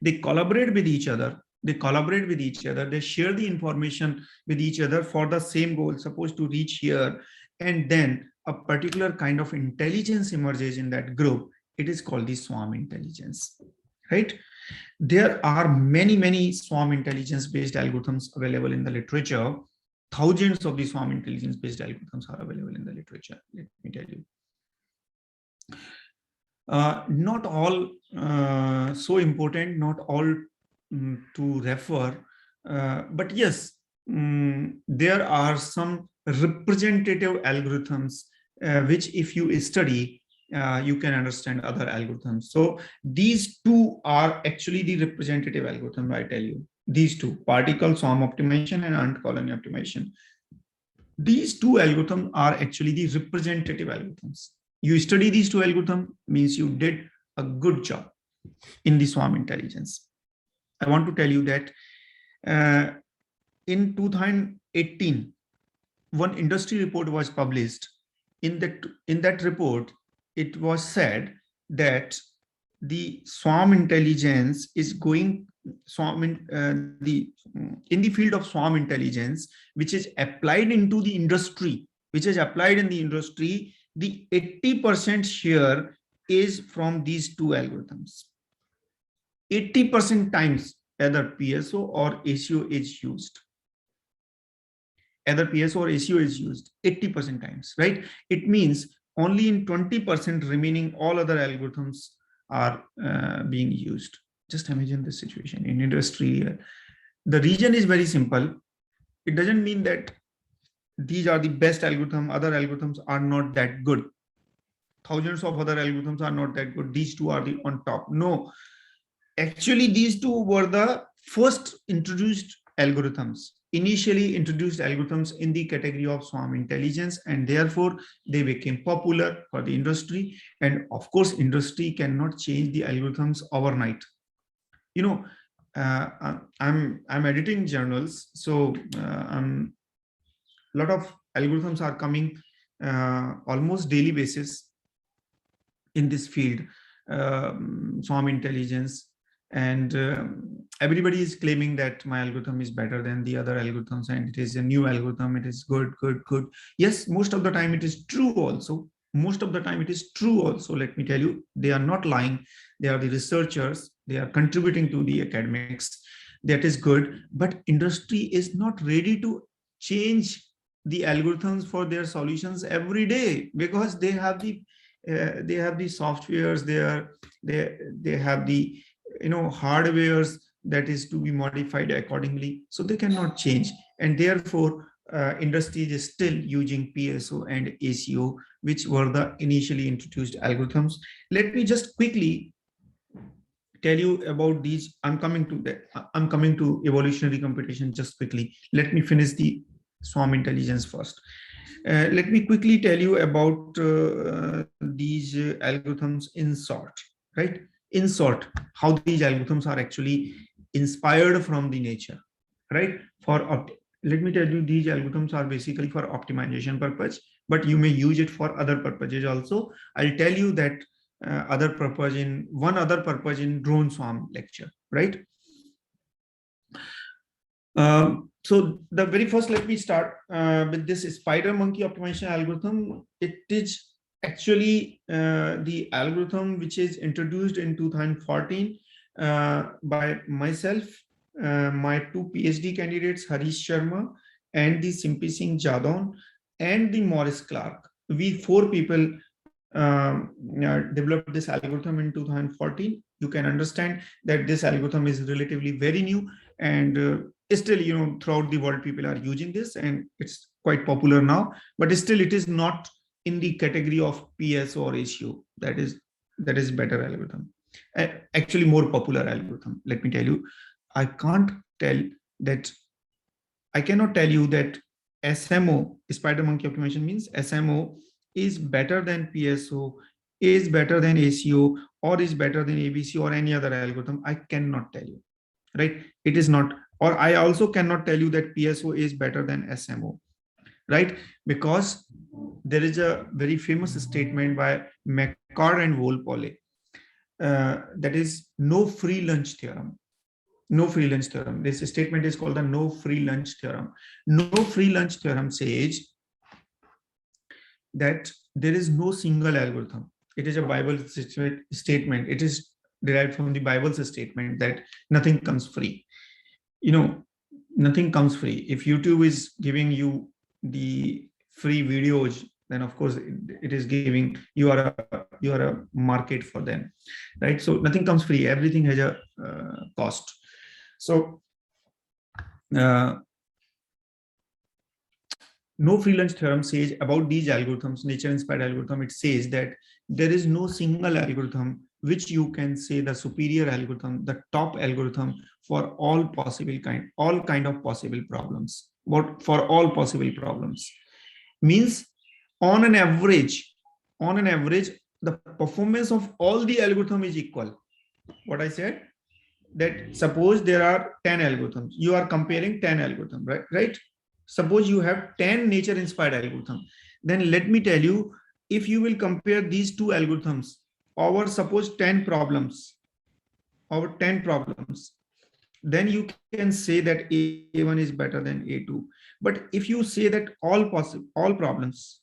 they collaborate with each other. They share the information with each other for the same goal, supposed to reach here. And then a particular kind of intelligence emerges in that group. It is called the swarm intelligence, right? There are many swarm intelligence based algorithms available in the literature. Thousands of the swarm intelligence based algorithms are available in the literature, let me tell you. Not all so important, not all to refer, but yes, there are some representative algorithms which if you study, you can understand other algorithms. So these two are actually the representative algorithm, I tell you. These two, particle swarm optimization and ant colony optimization. These two algorithms are actually the representative algorithms. You study these two algorithms means you did a good job in the swarm intelligence. I want to tell you that in 2018, one industry report was published. In that report, it was said that the swarm intelligence is going in the field of swarm intelligence, which is applied into the industry, the 80% share is from these two algorithms. 80% times either PSO or ACO is used. Either PSO or ACO is used 80% times, right? It means only in 20% remaining all other algorithms are being used. Just imagine this situation in industry. The reason is very simple. It doesn't mean that these are the best algorithm, other algorithms are not that good. Thousands of other algorithms are not that good. These two are the on top. No, actually these two were the first introduced algorithms, initially introduced algorithms in the category of swarm intelligence, and therefore they became popular for the industry. And of course, industry cannot change the algorithms overnight. You know, I'm editing journals, so a lot of algorithms are coming almost daily basis in this field, swarm intelligence, and everybody is claiming that my algorithm is better than the other algorithms, and it is a new algorithm, it is good. Yes, most of the time it is true also. Let me tell you, they are not lying. They are the researchers. They are contributing to the academics. That is good. But industry is not ready to change the algorithms for their solutions every day, because they have the softwares, they have the hardwares that is to be modified accordingly, so they cannot change. And therefore industry is still using PSO and ACO, which were the initially introduced algorithms. Let me just quickly tell you about these. I'm coming to evolutionary computation just quickly. Let me finish the swarm intelligence first. Let me quickly tell you about these algorithms in sort, right? In sort, how these algorithms are actually inspired from the nature, right? For let me tell you, these algorithms are basically for optimization purpose, but you may use it for other purposes also. I'll tell you that other purpose in drone swarm lecture, right? So the very first, let me start with this spider monkey optimization algorithm. It is actually the algorithm which is introduced in 2014 by myself, my two PhD candidates, Harish Sharma and the Simpy Singh Jadon and the Morris Clark. We 4 people developed this algorithm in 2014. You can understand that this algorithm is relatively very new, and still, you know, throughout the world, people are using this, and it's quite popular now. But still, it is not in the category of PSO or ACO. That is better algorithm. Actually, more popular algorithm. Let me tell you, I cannot tell you that SMO, spider monkey optimization, means SMO is better than PSO, is better than ACO, or is better than ABC or any other algorithm. I cannot tell you, right? It is not. Or I also cannot tell you that PSO is better than SMO, right? Because there is a very famous statement by McCord and Wolpole, that is no free lunch theorem. No free lunch theorem. This statement is called the no free lunch theorem. No free lunch theorem says that there is no single algorithm. It is a Bible statement. It is derived from the Bible's statement that nothing comes free. You know, nothing comes free. If YouTube is giving you the free videos, then of course it is giving you are a market for them, right? So nothing comes free. Everything has a cost. So no free lunch theorem says about these algorithms, nature inspired algorithm. It says that there is no single algorithm which you can say the superior algorithm, the top algorithm for all kind of possible problems. What for all possible problems means on an average, the performance of all the algorithm is equal. What I said, that suppose there are 10 algorithms, you are comparing 10 algorithms, right? Suppose you have 10 nature inspired algorithms. Then let me tell you, if you will compare these 2 algorithms over suppose 10 problems, then you can say that A1 is better than A2. But if you say that all problems,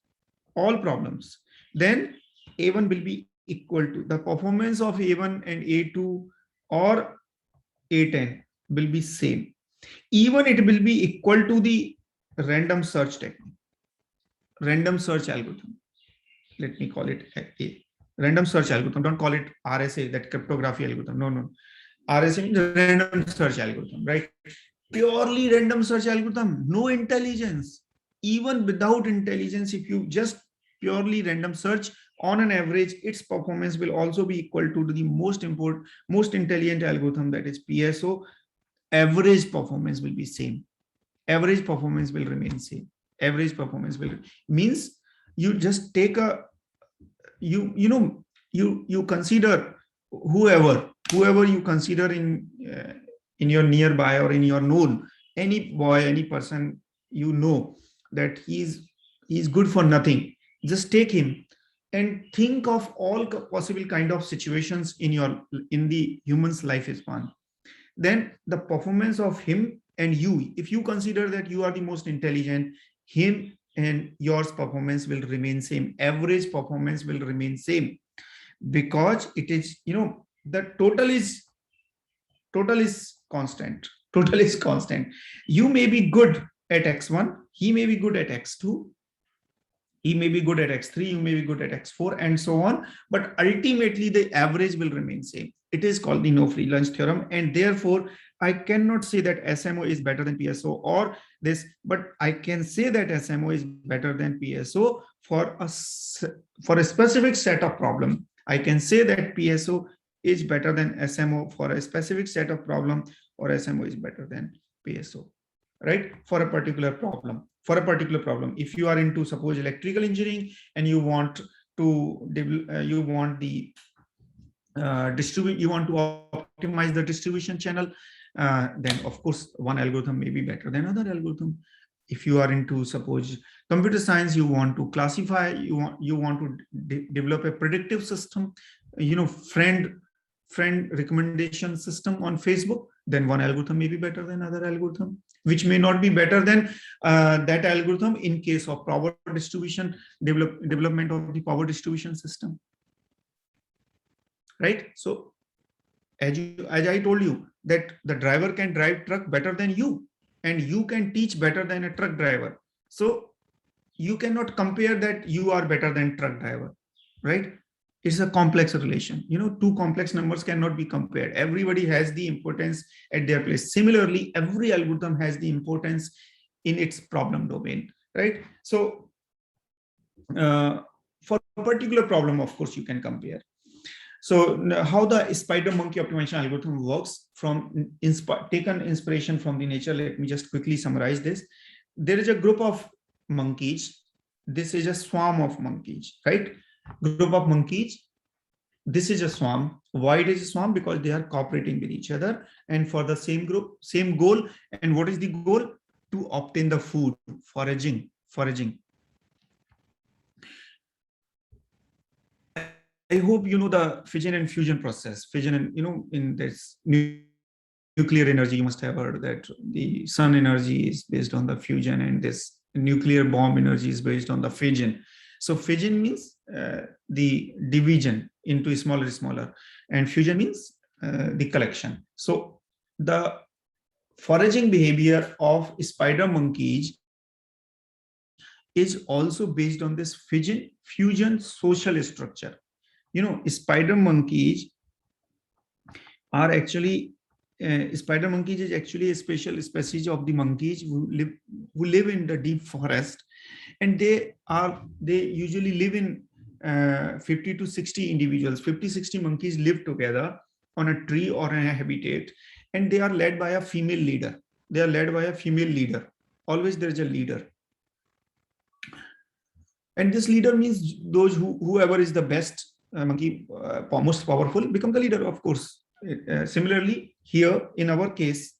then A1 will be equal to the performance of A1 and A2 or A10 will be same. Even it will be equal to the random search technique, random search algorithm. Let me call it a random search algorithm. Don't call it RSA, that cryptography algorithm. No. RSA means random search algorithm, right? Purely random search algorithm, no intelligence. Even without intelligence, if you just purely random search, on an average, its performance will also be equal to the most intelligent algorithm, that is PSO. Average performance will be same. Average performance will remain same. Average performance will means you just take a you consider whoever you consider in your nearby or in your known, any boy, any person you know that he's good for nothing. Just take him and think of all possible kind of situations in the human's lifespan. Then the performance of him and you, if you consider that you are the most intelligent, him and yours performance will remain same. Average performance will remain same, because it is, the total is constant. Total is constant. You may be good at x1, he may be good at x2, he may be good at x3, you may be good at x4, and so on, but ultimately the average will remain same. It is called the no free lunch theorem, and therefore I cannot say that SMO is better than PSO or this, but I can say that SMO is better than PSO for a specific set of problem. I can say that PSO is better than SMO for a specific set of problem, or SMO is better than PSO, right? For a particular problem. If you are into, suppose, electrical engineering, and you want to optimize the distribution channel then of course one algorithm may be better than other algorithm. If you are into, suppose, computer science, you want to classify, you want to develop a predictive system, friend recommendation system on Facebook, then one algorithm may be better than other algorithm, which may not be better than that algorithm in case of power distribution, development of the power distribution system, right? So as I told you, that the driver can drive truck better than you, and you can teach better than a truck driver. So you cannot compare that you are better than truck driver, right? It's a complex relation. Two complex numbers cannot be compared. Everybody has the importance at their place. Similarly, every algorithm has the importance in its problem domain, right? So for a particular problem, of course, you can compare. So how the spider monkey optimization algorithm works, from taken inspiration from the nature. Let me just quickly summarize this. There is a group of monkeys. This is a swarm of monkeys, right? Group of monkeys. This is a swarm. Why it is a swarm? Because they are cooperating with each other and for the same group, same goal. And what is the goal? To obtain the food, foraging. I hope you know the fission and fusion process. Fission and, in this nuclear energy, you must have heard that the sun energy is based on the fusion, and this nuclear bomb energy is based on the fission. So fission means the division into smaller, and fusion means the collection. So the foraging behavior of spider monkeys is also based on this fusion social structure. Spider monkeys are actually spider monkeys is actually a special species of the monkeys who live in the deep forest, and they usually live in 50 to 60 individuals. 50-60 monkeys live together on a tree or in a habitat, and they are led by a female leader. Always there is a leader, and this leader means whoever is the best monkey, most powerful, become the leader, of course. Similarly, here in our case,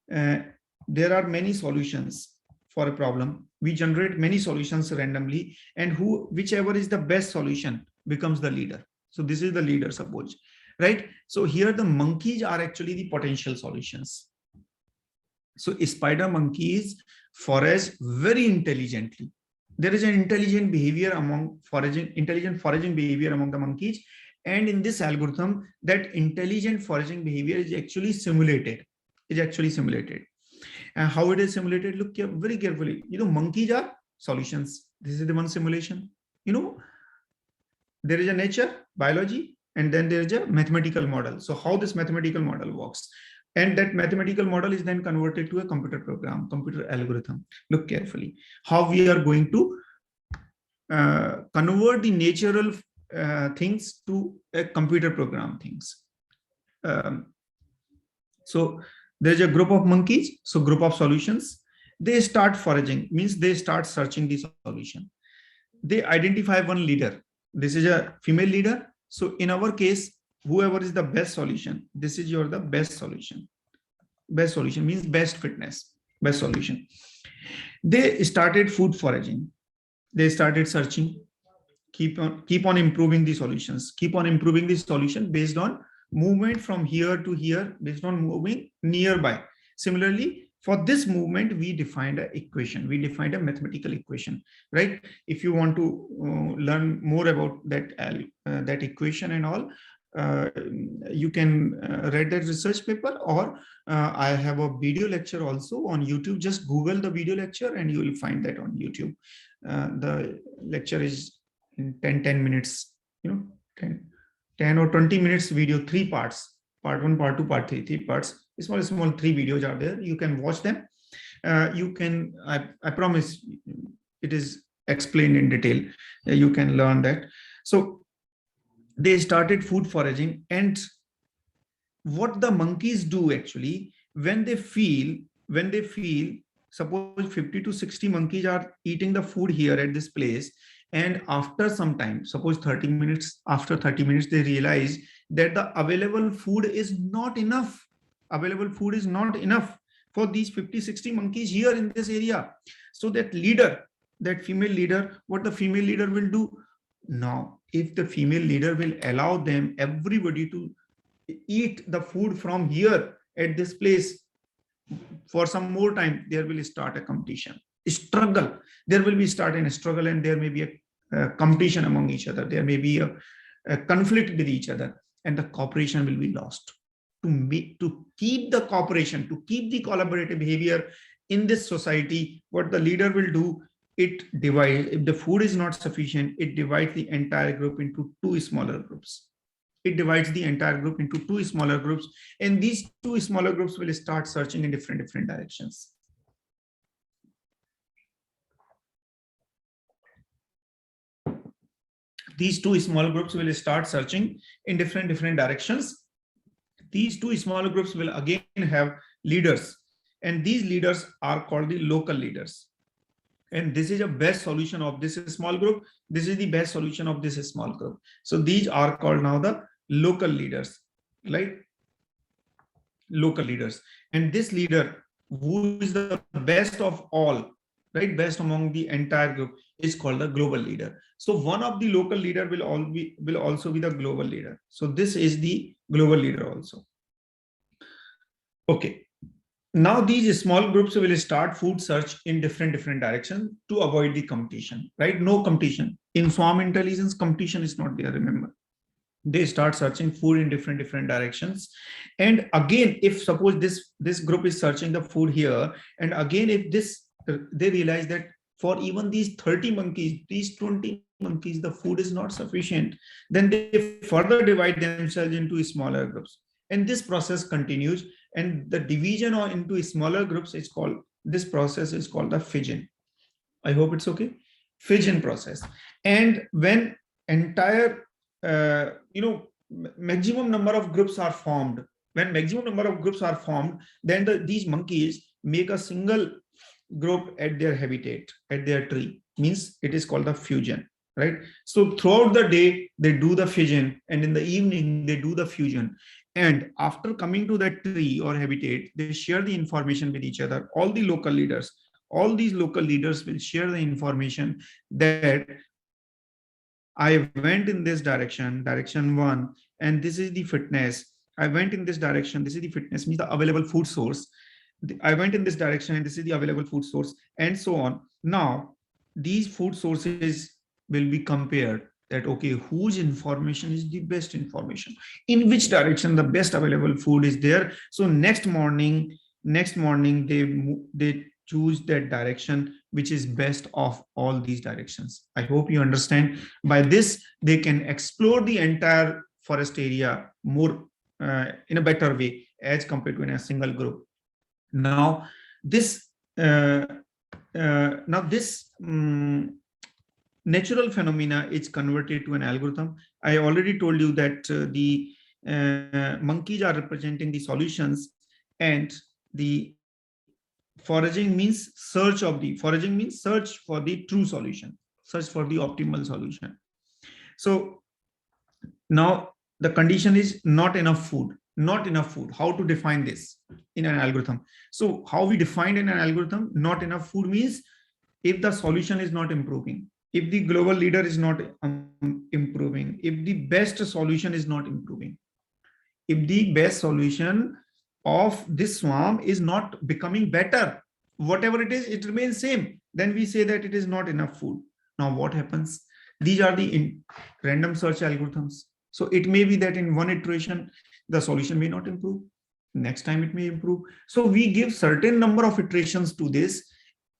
there are many solutions for a problem. We generate many solutions randomly, and whichever is the best solution becomes the leader. So this is the leader, suppose, right? So here the monkeys are actually the potential solutions. So spider monkeys forage very intelligently. There is an intelligent foraging behavior among the monkeys. And in this algorithm, that intelligent foraging behavior is actually simulated. And how it is simulated, look here very carefully. Monkeys are solutions. This is the one simulation. There is a nature, biology, and then there is a mathematical model. So how this mathematical model works. And that mathematical model is then converted to a computer program, computer algorithm. Look carefully how we are going to convert the natural things to a computer program things. So there's a group of monkeys, so group of solutions. They start foraging, means they start searching the solution. They identify one leader. This is a female leader. So in our case, whoever is the best solution, this is the best solution. Best solution means best fitness, best solution. They started food foraging. They started searching, keep on improving the solutions, based on movement from here to here, based on moving nearby. Similarly, for this movement, we defined an equation. We defined a mathematical equation, right? If you want to learn more about that equation and all, you can read that research paper, or I have a video lecture also on YouTube. Just Google the video lecture and you will find that on YouTube. The lecture is in 10 minutes, 10 or 20 minutes video, 3 parts, part 1, part 2, part 3, 3 parts. Small 3 videos are there. You can watch them. You can, I promise it is explained in detail. You can learn that. So they started food foraging, and what the monkeys do actually, when they feel, suppose 50 to 60 monkeys are eating the food here at this place, and after some time, suppose 30 minutes, after 30 minutes, they realize that the available food is not enough. available food is not enough for these 50-60 monkeys here in this area. So that leader, that female leader, what the female leader will do now, if the female leader will allow them, everybody to eat the food from here at this place for some more time, there will start a competition, struggle. There will be starting a struggle, and there may be a competition among each other. There may be a conflict with each other, and the cooperation will be lost. To keep the cooperation, to keep the collaborative behavior in this society, what the leader will do, it divides. If the food is not sufficient, it divides the entire group into two smaller groups. It divides the entire group into two smaller groups, and these two smaller groups will start searching in different directions. These two small groups will start searching in different directions. These two smaller groups will again have leaders, and these leaders are called the local leaders. And this is a best solution of this small group. This is the best solution of this small group. So these are called now the local leaders, right? Local leaders. And this leader, who is the best of all, right? Best among the entire group, is called the global leader. So one of the local leader will also be the global leader. So this is the global leader also. Okay. Now these small groups will start food search in different directions to avoid the competition, right? No competition. In swarm intelligence, competition is not there, remember. They start searching food in different directions. And again, if suppose this group is searching the food here, and again, if they realize that for even these 30 monkeys, these 20 monkeys, the food is not sufficient, then they further divide themselves into smaller groups. And this process continues. And the division into smaller groups is called, this process is called the fission. I hope it's okay. Fission process. And when entire, maximum number of groups are formed, then these monkeys make a single group at their habitat, at their tree. Means it is called the fusion, right? So throughout the day, they do the fission, and in the evening, they do the fusion. And after coming to that tree or habitat, they share the information with each other. All the local leaders, all these local leaders will share the information that I went in this direction, direction 1, and this is the fitness. I went in this direction, this is the fitness, means the available food source. I went in this direction, and this is the available food source, and so on. Now, these food sources will be compared. That okay, whose information is the best information, in which direction the best available food is there. So next morning they choose that direction which is best of all these directions. I hope you understand. By this, they can explore the entire forest area more in a better way as compared to in a single group. Now this natural phenomena is converted to an algorithm. I already told you that the monkeys are representing the solutions, and the foraging means search for the true solution, search for the optimal solution. So now the condition is not enough food. How to define this in an algorithm? So how we define in an algorithm, not enough food means if the solution is not improving, if the global leader is not improving, if the best solution is not improving, if the best solution of this swarm is not becoming better, whatever it is, it remains same, then we say that it is not enough food. Now what happens? These are the random search algorithms. So it may be that in one iteration, the solution may not improve. Next time it may improve. So we give certain number of iterations to this.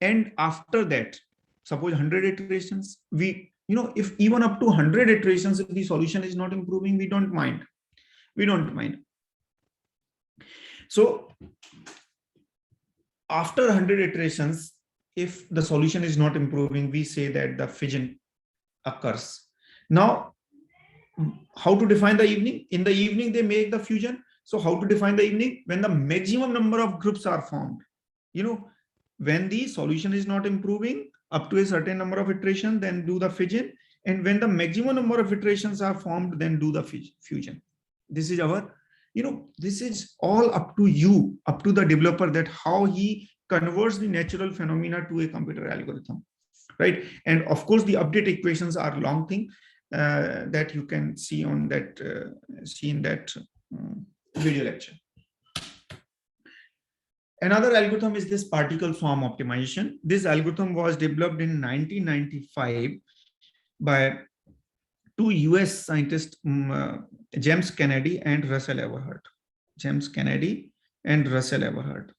And after that, suppose 100 iterations, if even up to 100 iterations, if the solution is not improving, we don't mind. So after 100 iterations, if the solution is not improving, we say that the fission occurs. Now, how to define the evening? In the evening, they make the fusion. So how to define the evening? When the maximum number of groups are formed, when the solution is not improving up to a certain number of iterations, then do the fission. And when the maximum number of iterations are formed, then do the fusion. This is our This is all up to you, up to the developer, that how he converts the natural phenomena to a computer algorithm, right? And of course, the update equations are long thing that you can see on that, in that video lecture. Another algorithm is this particle swarm optimization. This algorithm was developed in 1995 by two US scientists, James Kennedy and Russell Everett. James Kennedy and Russell Everett.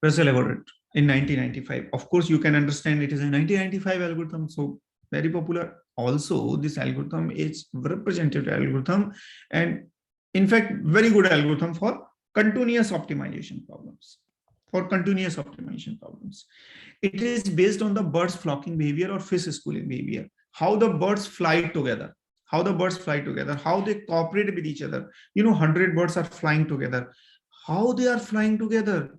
In 1995. Of course, you can understand it is a 1995 algorithm, so very popular. Also, this algorithm is representative algorithm, and in fact, very good algorithm for continuous optimization problems. It is based on the birds flocking behavior or fish schooling behavior. How the birds fly together, how they cooperate with each other. 100 birds are flying together. How they are flying together?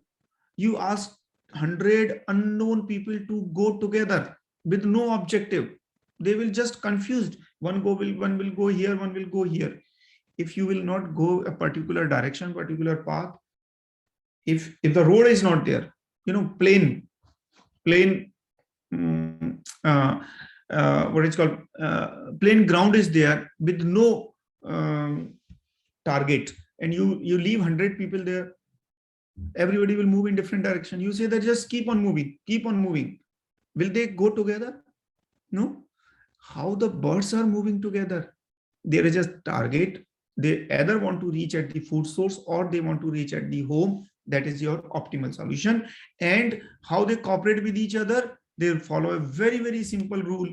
You ask 100 unknown people to go together with no objective. They will just confused. One will go here, one will go here. If you will not go a particular direction, particular path, if the road is not there, plain what is called plain ground is there with no target, and you leave 100 people there, everybody will move in different direction. You say that just keep on moving. Will they go together? No. How the birds are moving together? There is a target. They either want to reach at the food source or they want to reach at the home. That is your optimal solution. And how they cooperate with each other, they follow a very, very simple rule.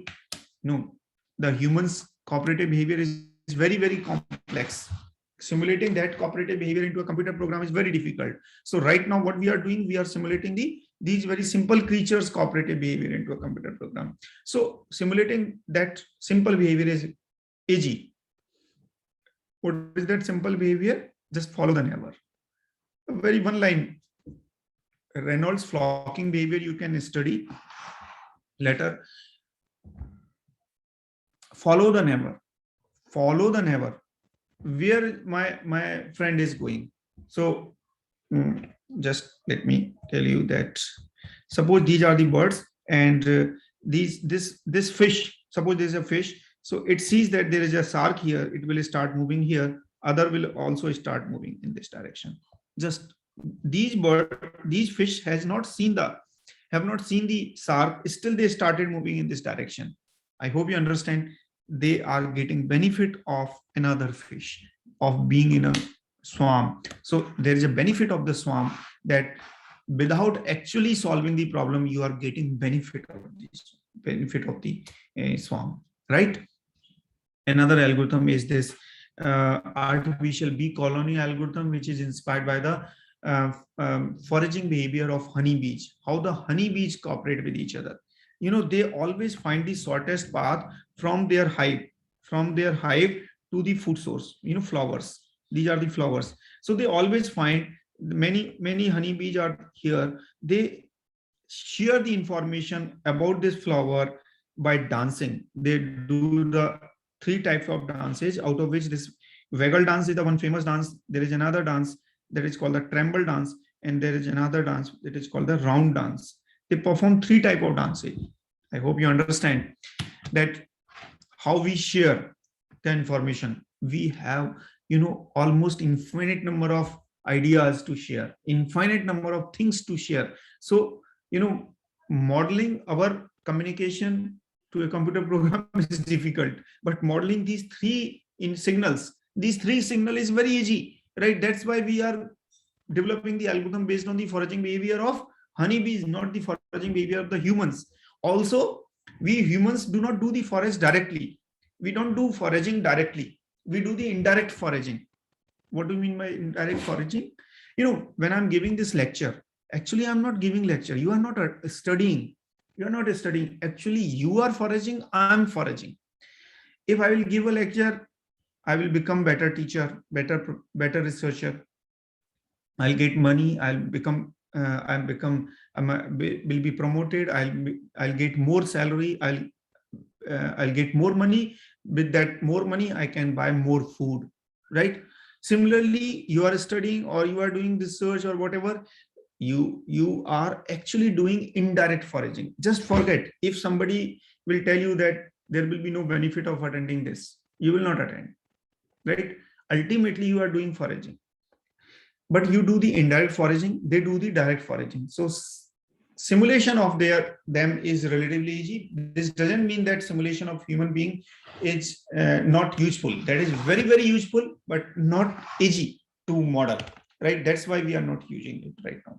No, the human's cooperative behavior is very, very complex. Simulating that cooperative behavior into a computer program is very difficult. So right now what we are doing, we are simulating these very simple creatures cooperative behavior into a computer program. So simulating that simple behavior is easy. What is that simple behavior? Just follow the neighbor. A very one line. Reynolds flocking behavior you can study later. Follow the neighbor. Where my friend is going. So just let me tell you that suppose these are the birds, and this fish, suppose there is a fish, so it sees that there is a shark here, it will start moving here, other will also start moving in this direction. Just these fish have not seen the shark, still they started moving in this direction. I hope you understand. They are getting benefit of another fish, of being in a swarm. So there is a benefit of the swarm, that without actually solving the problem, you are getting benefit of the swarm, right? Another algorithm is this artificial bee colony algorithm, which is inspired by the foraging behavior of honeybees. How the honeybees cooperate with each other. They always find the shortest path from their hive to the food source, flowers. These are the flowers. So they always find many honeybees are here. They share the information about this flower by dancing. They do the 3 types of dances, out of which this waggle dance is the one famous dance. There is another dance that is called the tremble dance, and there is another dance that is called the round dance. They perform 3 types of dances. I hope you understand that how we share the information. We have, almost infinite number of ideas to share, infinite number of things to share. So, modeling our communication to a computer program is difficult, but modeling these 3 signals is very easy, right? That's why we are developing the algorithm based on the foraging behavior of honeybees, not the foraging behavior of the humans. Also, we humans do not do the forage directly. We don't do foraging directly. We do the indirect foraging. What do you mean by indirect foraging? When I'm giving this lecture, actually I'm not giving lecture. You are not studying. You are not studying. Actually, you are foraging. I'm foraging. If I will give a lecture, I will become better teacher, better researcher. I'll get money. Will be promoted. I'll get more salary. I'll get more money. With that more money, I can buy more food, right? Similarly, you are studying or you are doing research or whatever, you are actually doing indirect foraging. Just forget, if somebody will tell you that there will be no benefit of attending this, you will not attend, right? Ultimately, you are doing foraging. But you do the indirect foraging, they do the direct foraging. So simulation of them is relatively easy. This doesn't mean that simulation of human being is not useful. That is very, very useful, but not easy to model, right? That's why we are not using it right now.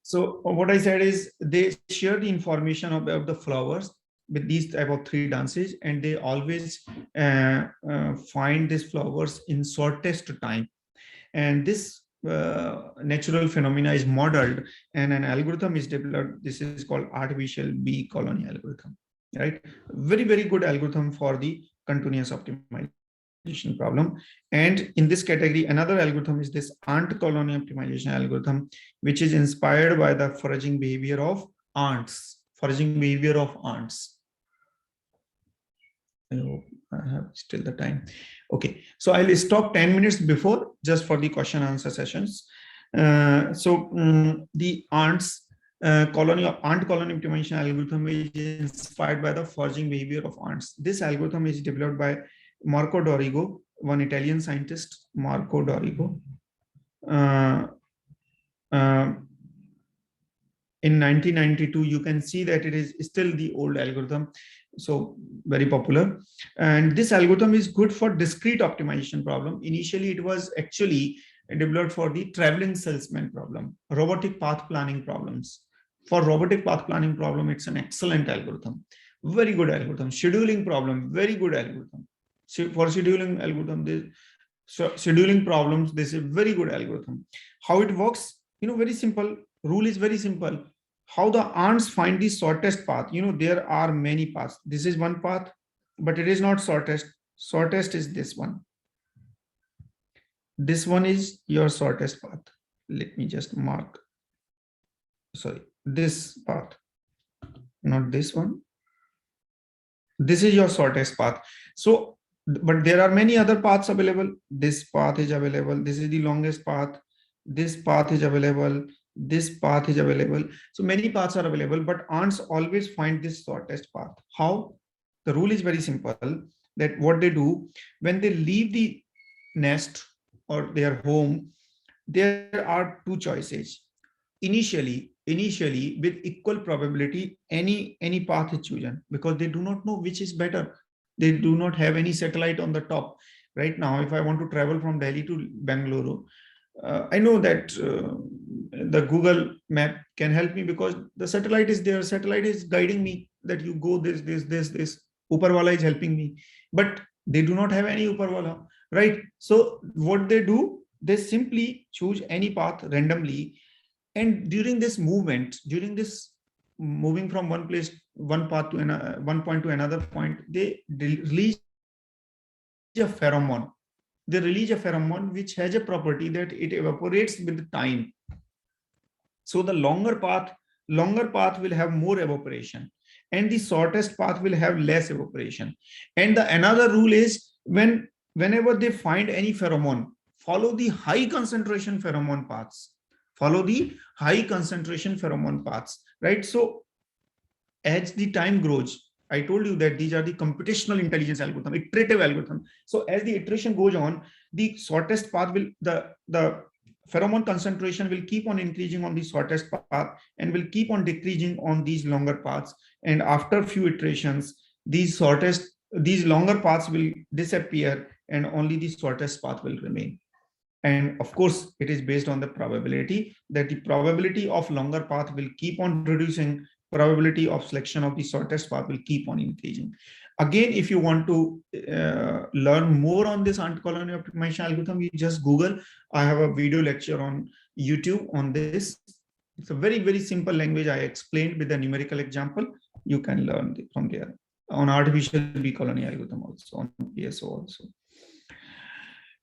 So what I said is they share the information about the flowers with these type of 3 dances, and they always find these flowers in shortest time. And this natural phenomena is modeled and an algorithm is developed. This is called artificial bee colony algorithm, right? Very, very good algorithm for the continuous optimization problem. And in this category, another algorithm is this ant colony optimization algorithm, which is inspired by the foraging behavior of ants. I hope I have still the time. Okay, so I'll stop 10 minutes before just for the question answer sessions. The ant colony optimization algorithm is inspired by the foraging behavior of ants. This algorithm is developed by Marco Dorigo, one Italian scientist, Marco Dorigo. In 1992, you can see that it is still the old algorithm, so very popular. And this algorithm is good for discrete optimization problem. Initially, it was actually developed for the traveling salesman problem, robotic path planning problems. For robotic path planning problem, it's an excellent algorithm, very good algorithm. Scheduling problem, very good algorithm. So for scheduling algorithm, scheduling problems, this is a very good algorithm. How it works, very simple. Rule is very simple. How the ants find the shortest path. There are many paths. This is one path, but it is not shortest. Shortest is this one. This one is your shortest path. Let me just mark. Sorry, this path, not this one. This is your shortest path. So, but there are many other paths available. This path is available. This is the longest path. This path is available. This path is available. So many paths are available, but ants always find this shortest path. How? The rule is very simple, that what they do when they leave the nest or their home, there are 2 choices. Initially with equal probability, any path is chosen because they do not know which is better. They do not have any satellite on the top. Right now, if I want to travel from Delhi to Bangalore, I know that the Google map can help me because the satellite is there. Satellite is guiding me that you go this. Uparwala is helping me, but they do not have any Uparwala, right? So what they do, they simply choose any path randomly. And during this movement, moving from one path to another, one point to another point, they release a pheromone. They release a pheromone which has a property that it evaporates with time. So the longer path will have more evaporation, and the shortest path will have less evaporation. And another rule is whenever they find any pheromone, follow the high concentration pheromone paths. Right? So as the time grows, I told you that these are the computational intelligence algorithm, iterative algorithm. So as the iteration goes on, the shortest path will, the pheromone concentration will keep on increasing on the shortest path and will keep on decreasing on these longer paths. And after a few iterations, these longer paths will disappear and only the shortest path will remain. And of course, it is based on the probability that the probability of longer path will keep on reducing. Probability of selection of the shortest path will keep on increasing. Again, if you want to learn more on this ant colony optimization algorithm, you just Google. I have a video lecture on YouTube on this. It's a very, very simple language. I explained with a numerical example. You can learn from there on artificial bee colony algorithm also, on PSO also.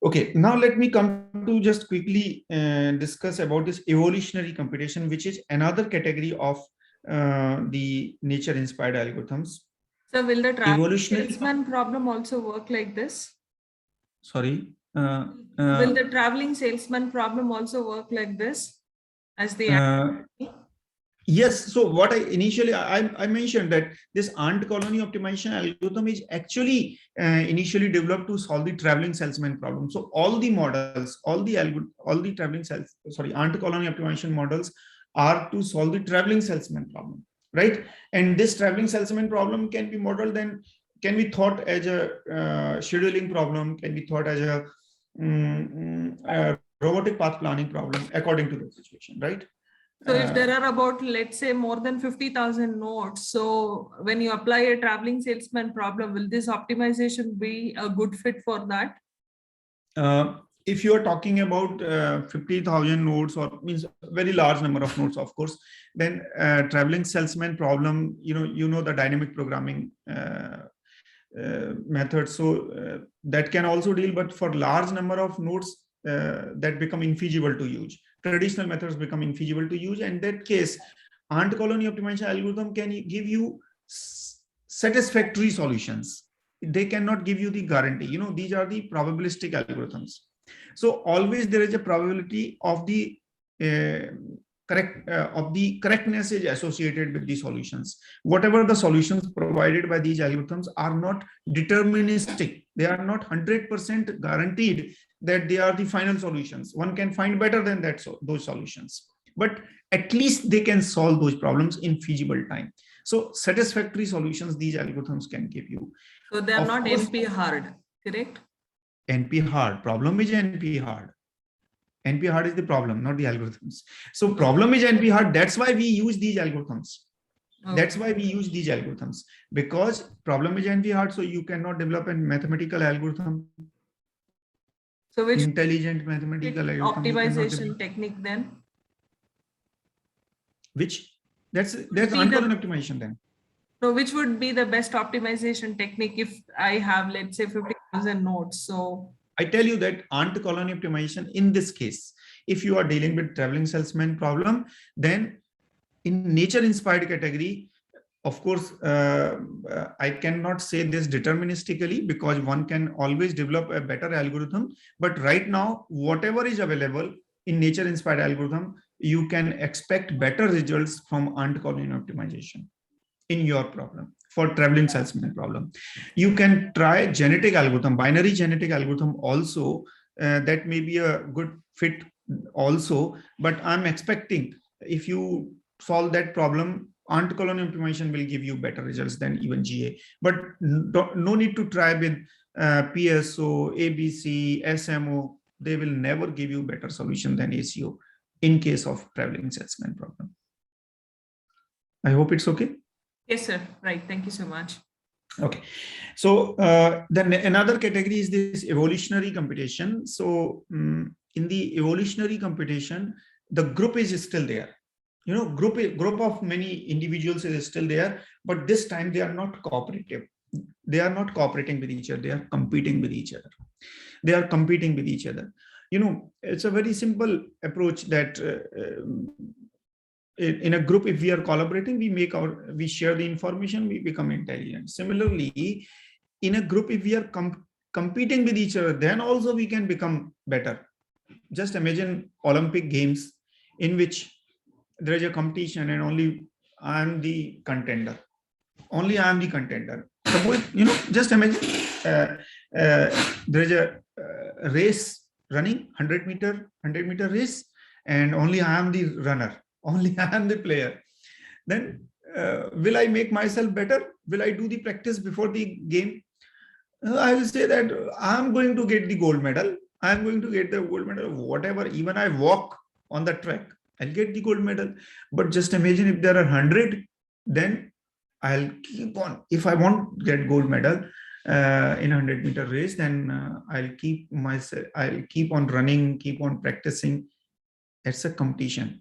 Okay, now let me come to just quickly discuss about this evolutionary computation, which is another category of the nature inspired algorithms. So will the traveling salesman problem also work like this? Sorry? Will the traveling salesman problem also work like this as the Yes. So what I mentioned that this ant colony optimization algorithm is actually initially developed to solve the traveling salesman problem. So all the models, all the ant colony optimization models are to solve the traveling salesman problem, right? And this traveling salesman problem can be modeled and can be thought as a scheduling problem, can be thought as a robotic path planning problem according to the situation, right? So if there are about, let's say, more than 50,000 nodes, so when you apply a traveling salesman problem, will this optimization be a good fit for that? If you are talking about 50,000 nodes, or means a very large number of nodes, of course, then traveling salesman problem, you know the dynamic programming method. So that can also deal, but for large number of nodes that become infeasible to use. Traditional methods become infeasible to use. And in that case, ant colony optimization algorithm can give you satisfactory solutions. They cannot give you the guarantee. These are the probabilistic algorithms. So always there is a probability of the correctness is associated with the solutions. Whatever the solutions provided by these algorithms are not deterministic. They are not 100% guaranteed that they are the final solutions. One can find better than that, those solutions, but at least they can solve those problems in feasible time. So satisfactory solutions these algorithms can give you. So they are not NP hard, correct? NP hard. Problem is NP hard. NP hard is the problem, not the algorithms. So problem is NP hard. That's why we use these algorithms. Okay. That's why we use these algorithms, because problem is NP hard. So you cannot develop a mathematical algorithm. So which intelligent mathematical optimization technique then? Which that's ant colony optimization then. So which would be the best optimization technique if I have, let's say, 50,000 nodes? So I tell you that ant colony optimization in this case, if you are dealing with traveling salesman problem, then in nature inspired category, of course, I cannot say this deterministically, because one can always develop a better algorithm. But right now, whatever is available in nature inspired algorithm, you can expect better results from ant colony optimization in your problem. For traveling salesman problem, you can try genetic algorithm, binary genetic algorithm also. That may be a good fit also, but I'm expecting if you solve that problem, ant colony optimization will give you better results than even GA. But no need to try with PSO, ABC, SMO. They will never give you better solution than ACO in case of traveling salesman problem. I hope it's okay. Yes, sir. Right. Thank you so much. Okay. So then another category is this evolutionary computation. So in the evolutionary computation, the group is still there. Group of many individuals is still there, but this time they are not cooperative. They are not cooperating with each other. They are competing with each other. They are competing with each other. It's a very simple approach that in a group, if we are collaborating, we share the information, we become intelligent. Similarly, in a group, if we are competing with each other, then also we can become better. Just imagine Olympic Games in which there is a competition and only I am the contender. Only I am the contender. Suppose, just imagine there is a race running, 100 meter race, and only I am the runner. Only I am the player. Then will I make myself better? Will I do the practice before the game? I will say that I'm going to get the gold medal. I'm going to get the gold medal, whatever. Even I walk on the track, I'll get the gold medal. But just imagine if there are 100, then I'll keep on. If I want to get gold medal in 100 meter race, then I'll keep on running, keep on practicing. That's a competition.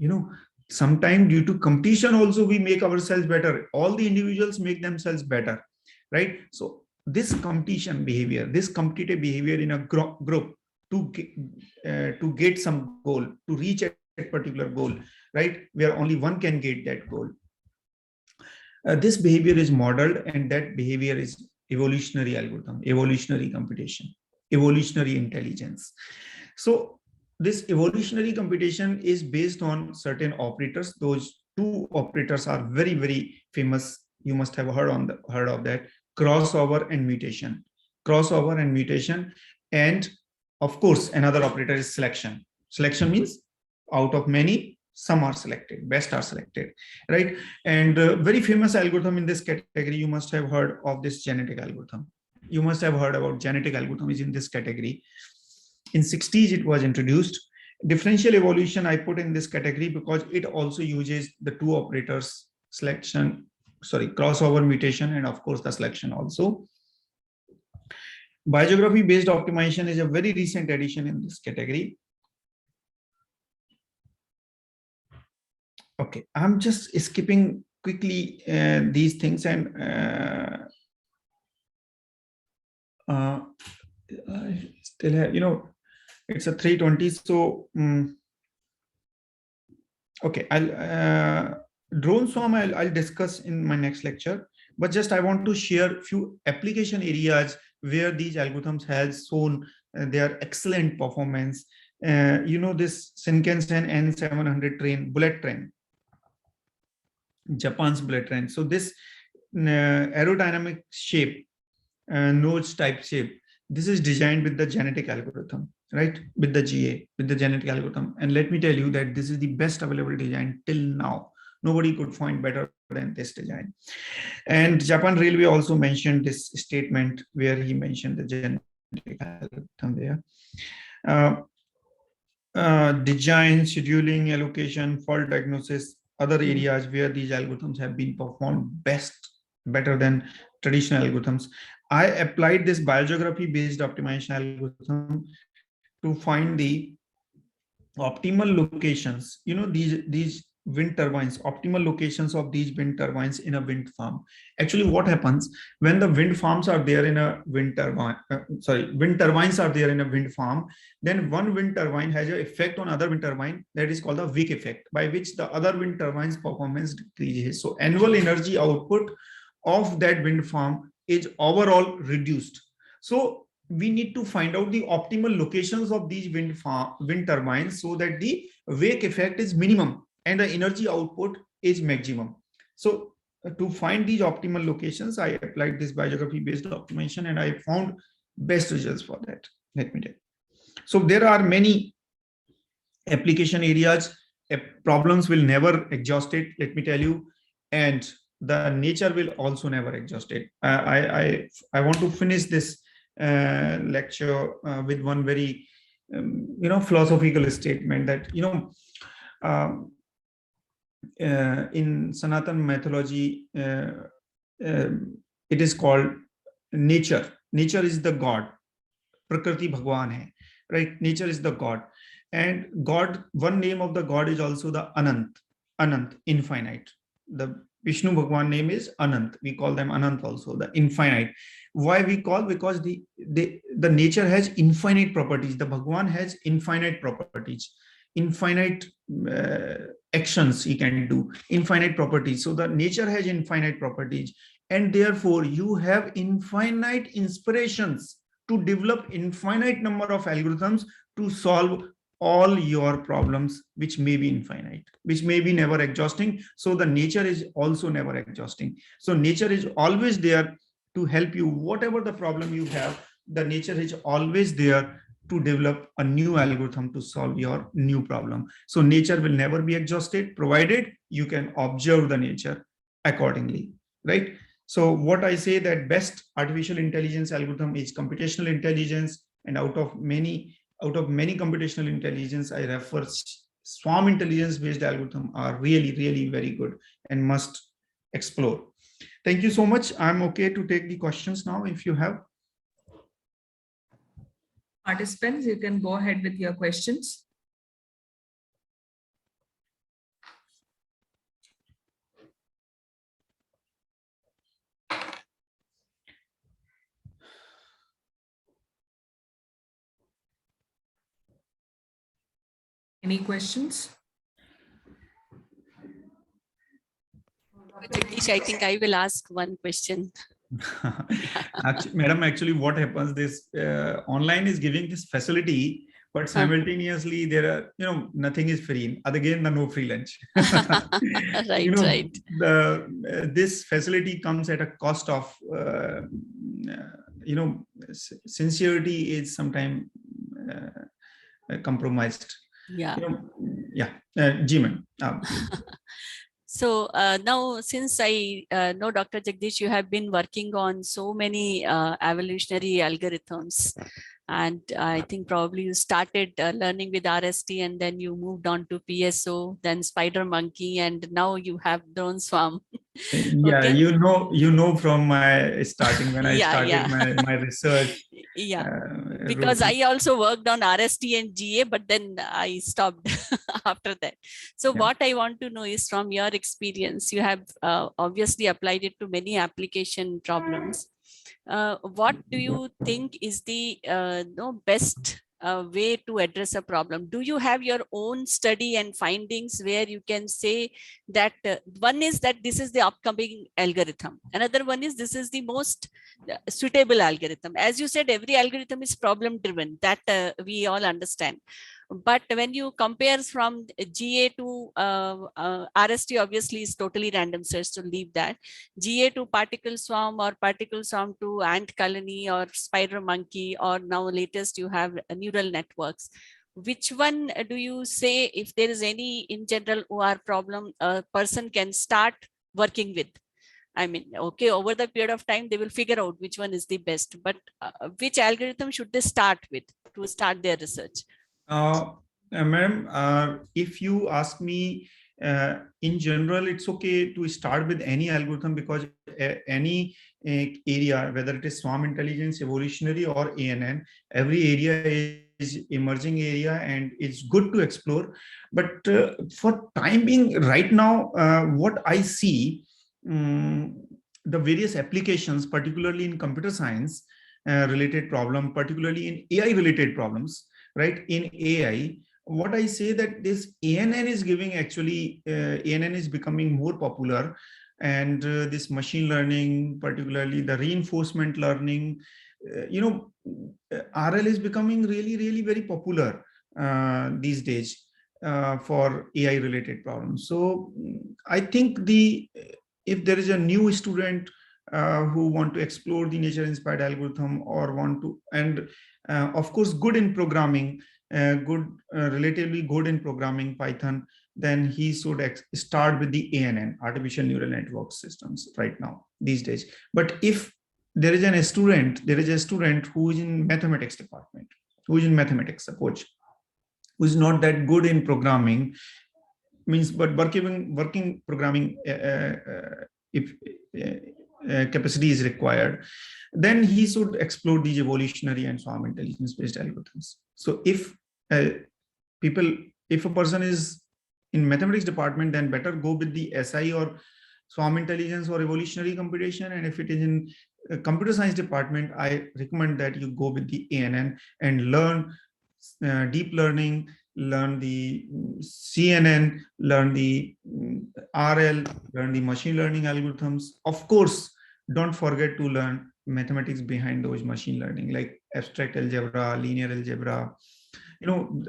Sometimes due to competition also we make ourselves better. All the individuals make themselves better, right? So this competition behavior, this competitive behavior in a group to get some goal, to reach a particular goal, right? Where only one can get that goal. This behavior is modeled, and that behavior is evolutionary algorithm, evolutionary computation. evolutionary intelligence. So this evolutionary computation is based on certain operators. Those two operators are very, very famous. You must have heard of that: crossover and mutation. Crossover and mutation. And of course, another operator is selection. Selection means out of many, some are selected, best are selected, right? And very famous algorithm in this category, you must have heard of this genetic algorithm. You must have heard about genetic algorithm is in this category. In 60s, it was introduced. Differential evolution I put in this category because it also uses the two operators, crossover, mutation, and of course the selection also. Biogeography based optimization is a very recent addition in this category. Okay, I'm just skipping quickly these things, and still have, it's a 3:20. So okay, drone swarm I'll discuss in my next lecture, but just I want to share few application areas where these algorithms has shown their excellent performance. This Shinkansen N700 bullet train, Japan's bullet train. So this aerodynamic shape, nose type shape, this is designed with the genetic algorithm, right? With the GA, with the genetic algorithm. And let me tell you that this is the best available design till now. Nobody could find better than this design. And Japan Railway also mentioned this statement where he mentioned the genetic algorithm there. Design, scheduling, allocation, fault diagnosis, other areas where these algorithms have been performed better than traditional algorithms. I applied this biogeography based optimization algorithm to find the optimal locations, these wind turbines, optimal locations of these wind turbines in a wind farm. Actually, what happens when the wind farms are there in a wind turbine, wind turbines are there in a wind farm, then one wind turbine has an effect on other wind turbine that is called the Wick effect, by which the other wind turbine's performance decreases. So annual energy output of that wind farm is overall reduced. So we need to find out the optimal locations of these wind turbines so that the wake effect is minimum and the energy output is maximum. So to find these optimal locations, I applied this biogeography based optimization and I found best results for that. Let me tell you. So there are many application areas. Problems will never exhaust it, let me tell you, and the nature will also never exhaust it. I want to finish this lecture with one very philosophical statement that in Sanatan mythology it is called nature. Nature is the god. Prakriti Bhagwan hai, right? Nature is the god, and God, one name of the god is also the Anant, infinite. The Vishnu Bhagwan name is Anant. We call them Anant also, the infinite. Why we call? Because the nature has infinite properties. The Bhagwan has infinite properties, infinite actions he can do, infinite properties. So the nature has infinite properties, and therefore you have infinite inspirations to develop infinite number of algorithms to solve all your problems, which may be infinite, which may be never exhausting. So the nature is also never exhausting. So nature is always there to help you. Whatever the problem you have, the nature is always there to develop a new algorithm to solve your new problem. So nature will never be exhausted, provided you can observe the nature accordingly, right? So what I say that best artificial intelligence algorithm is computational intelligence, and out of many computational intelligence, I refer swarm intelligence based algorithm are really, really very good and must explore. Thank you so much. I'm okay to take the questions now if you have. Participants, you can go ahead with your questions. Any questions? Jagdish, I think I will ask one question. Actually, madam, actually what happens, this online is giving this facility, but simultaneously there are, nothing is free. Again, the no free lunch. Right, right. This facility comes at a cost of, sincerity is sometimes compromised. Yeah. Ji ma'am. So now, since I know Dr. Jagdish, you have been working on so many evolutionary algorithms, and I think probably you started learning with RST, and then you moved on to PSO, then Spider Monkey, and now you have Drone Swarm. Yeah, Okay. you know from my starting when I Yeah, started yeah. my research. Yeah. Route. Because I also worked on RST and GA, but then I stopped after that. So Yeah. what I want to know is, from your experience, you have obviously applied it to many application problems. What do you think is the best way to address a problem? Do you have your own study and findings where you can say that one is that this is the upcoming algorithm, another one is this is the most suitable algorithm? As you said, every algorithm is problem driven, that we all understand. But when you compare from GA to RST, obviously is totally random search, so leave that. GA to particle swarm, or particle swarm to ant colony, or spider monkey, or now latest you have neural networks. Which one do you say, if there is any in general OR problem, a person can start working with? I mean, okay, over the period of time, they will figure out which one is the best, but which algorithm should they start with to start their research? Ma'am, if you ask me, in general, it's okay to start with any algorithm, because any area, whether it is swarm intelligence, evolutionary, or ANN, every area is emerging area and it's good to explore. But for time being, right now, what I see, the various applications, particularly in computer science related problem, particularly in AI related problems, right? In AI, what I say that this ANN is giving, actually, ANN is becoming more popular, and this machine learning, particularly the reinforcement learning, RL is becoming really, really very popular these days for AI related problems. So I think if there is a new student who want to explore the nature inspired algorithm, or want to, and of course good in programming, relatively good in programming Python, then he should start with the ANN, artificial neural network systems, right now these days. But if there is a student who is in mathematics department, who is in mathematics, suppose, who is not that good in programming, means, but working programming if capacity is required, then he should explore these evolutionary and swarm intelligence based algorithms. So if a person is in mathematics department, then better go with the SI or swarm intelligence or evolutionary computation. And if it is in computer science department, I recommend that you go with the ANN and learn deep learning, learn the CNN, learn the RL, learn the machine learning algorithms. Of course, don't forget to learn mathematics behind those machine learning, like abstract algebra, linear algebra.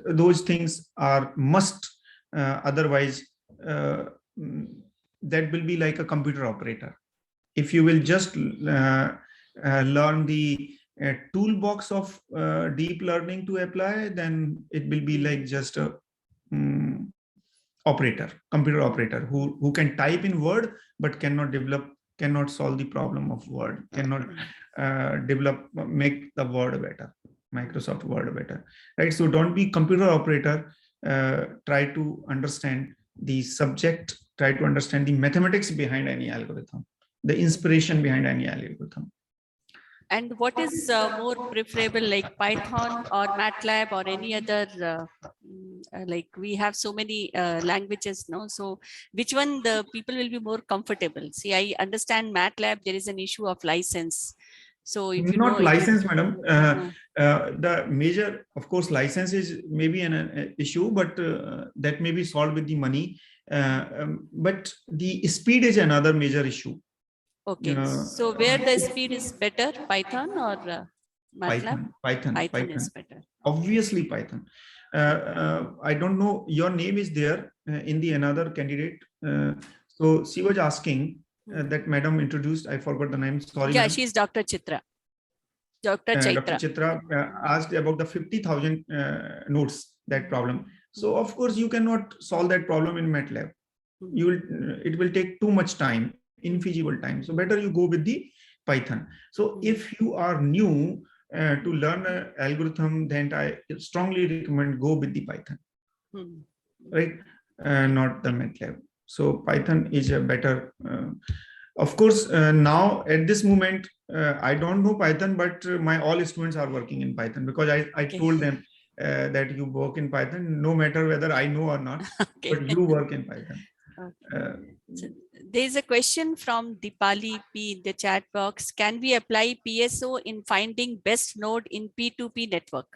Those things are must. Otherwise, that will be like a computer operator. If you will just learn the toolbox of deep learning to apply, then it will be like just a computer operator who can type in Word but cannot solve the problem of Word, cannot make the Word better, Microsoft Word better, right? So don't be computer operator. Try to understand the subject, try to understand the mathematics behind any algorithm, the inspiration behind any algorithm. And what is more preferable, like Python or MATLAB or any other, like we have so many languages, no? So which one the people will be more comfortable? See, I understand MATLAB, there is an issue of license. So if you not know, license, madam. The major, of course, license is maybe an issue, but that may be solved with the money. But the speed is another major issue. Okay, so where the speed is better, Python or MATLAB? Python. Is better. Obviously Python. I don't know, your name is there in the another candidate. So she was asking that madam introduced, I forgot the name, sorry. Yeah, ma'am. she's Dr. Chitra. Dr. Dr. Chaitra. Chitra asked about the 50,000 nodes, that problem. So of course you cannot solve that problem in MATLAB. It will take too much time, infeasible time. So better you go with the Python. So if you are new to learn an algorithm, then I strongly recommend go with the Python, right? Not the MATLAB. So Python is a better. Of course, now at this moment, I don't know Python, but my all students are working in Python because I told them that you work in Python, no matter whether I know or not, but you work in Python. So there's a question from Dipali P in the chat box. Can we apply PSO in finding best node in P2P network?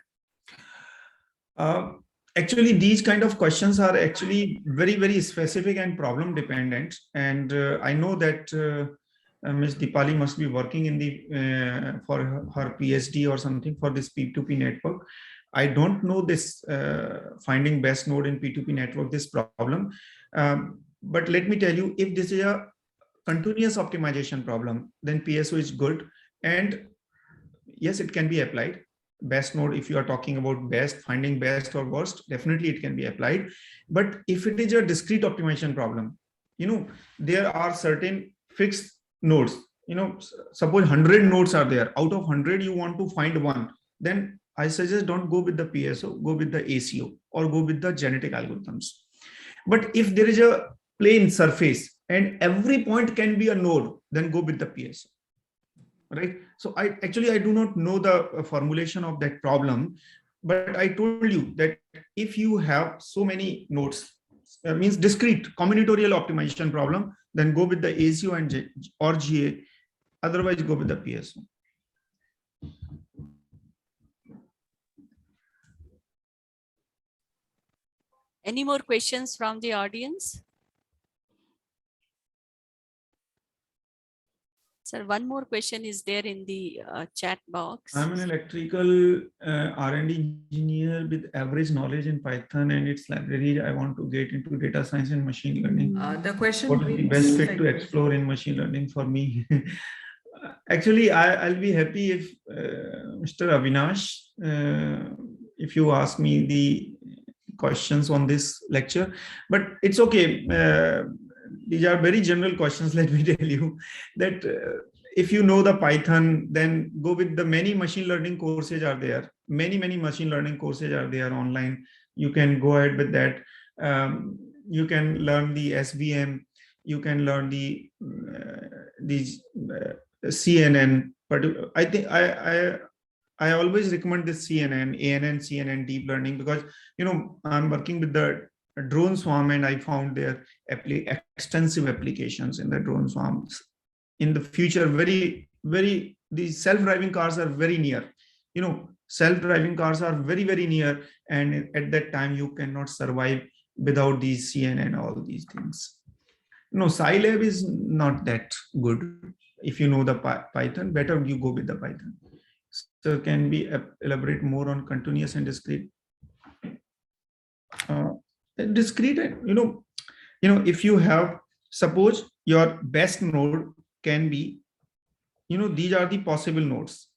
Actually, these kind of questions are actually very, very specific and problem dependent. And I know that Ms. Dipali must be working in the for her PhD or something for this P2P network. I don't know this finding best node in P2P network, this problem. But let me tell you, if this is a continuous optimization problem, then PSO is good. And yes, it can be applied. Best node, if you are talking about best, finding best or worst, definitely it can be applied. But if it is a discrete optimization problem, you know, there are certain fixed nodes, you know, suppose 100 nodes are there. Out of 100, you want to find one, then I suggest don't go with the PSO, go with the ACO or go with the genetic algorithms. But if there is a plane surface and every point can be a node, then go with the PSO. Right. So I do not know the formulation of that problem, but I told you that if you have so many nodes, means discrete combinatorial optimization problem, then go with the ACO and or GA. Otherwise, go with the PSO. Any more questions from the audience? Sir, one more question is there in the chat box. I'm an electrical R&D engineer with average knowledge in Python and its library. I want to get into data science and machine learning. The question what is the best fit to explore in machine learning for me? Actually, I'll be happy if Mr. Avinash, if you ask me the questions on this lecture, but it's okay. These are very general questions. Let me tell you that if you know the Python, then go with the many machine learning courses are there. Many machine learning courses are there online. You can go ahead with that. You can learn the SVM. You can learn the CNN. But I think I always recommend this CNN, ANN, CNN deep learning, because you know I'm working with the drone swarm and I found their extensive applications in the drone swarms. In the future, these self-driving cars are very near. You know, self-driving cars are very near, and at that time you cannot survive without these CNN and all these things. No, Scilab is not that good. If you know the Python, better you go with the Python. So can we elaborate more on continuous and discrete? Discrete, you know, if you have, suppose your best node can be, you know, these are the possible nodes.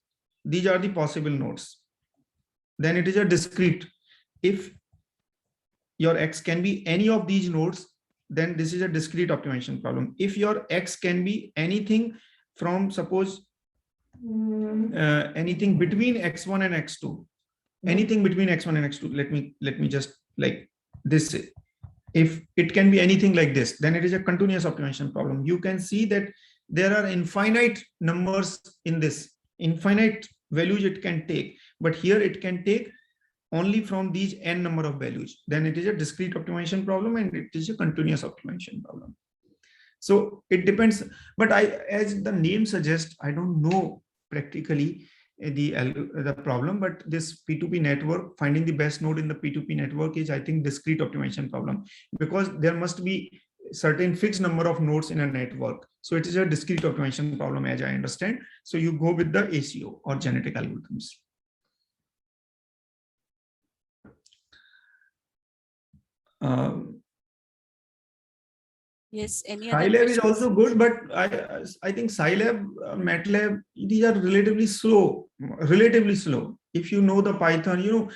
These are the possible nodes. Then it is a discrete. If your X can be any of these nodes, then this is a discrete optimization problem. If your X can be anything from, suppose, anything between X1 and X2, anything between X1 and X2, let me just like this. If it can be anything like this, then it is a continuous optimization problem. You can see that there are infinite numbers in this, infinite values it can take, but here it can take only from these n number of values. Then it is a discrete optimization problem and it is a continuous optimization problem. So it depends, but as the name suggests, I don't know practically the problem, but this P2P network, finding the best node in the P2P network is, I think, discrete optimization problem, because there must be certain fixed number of nodes in a network. So it is a discrete optimization problem, as I understand. So you go with the ACO or genetic algorithms. Yes, any other Scilab is questions? also good, but I think Scilab, MATLAB, these are relatively slow. If you know the Python, you know.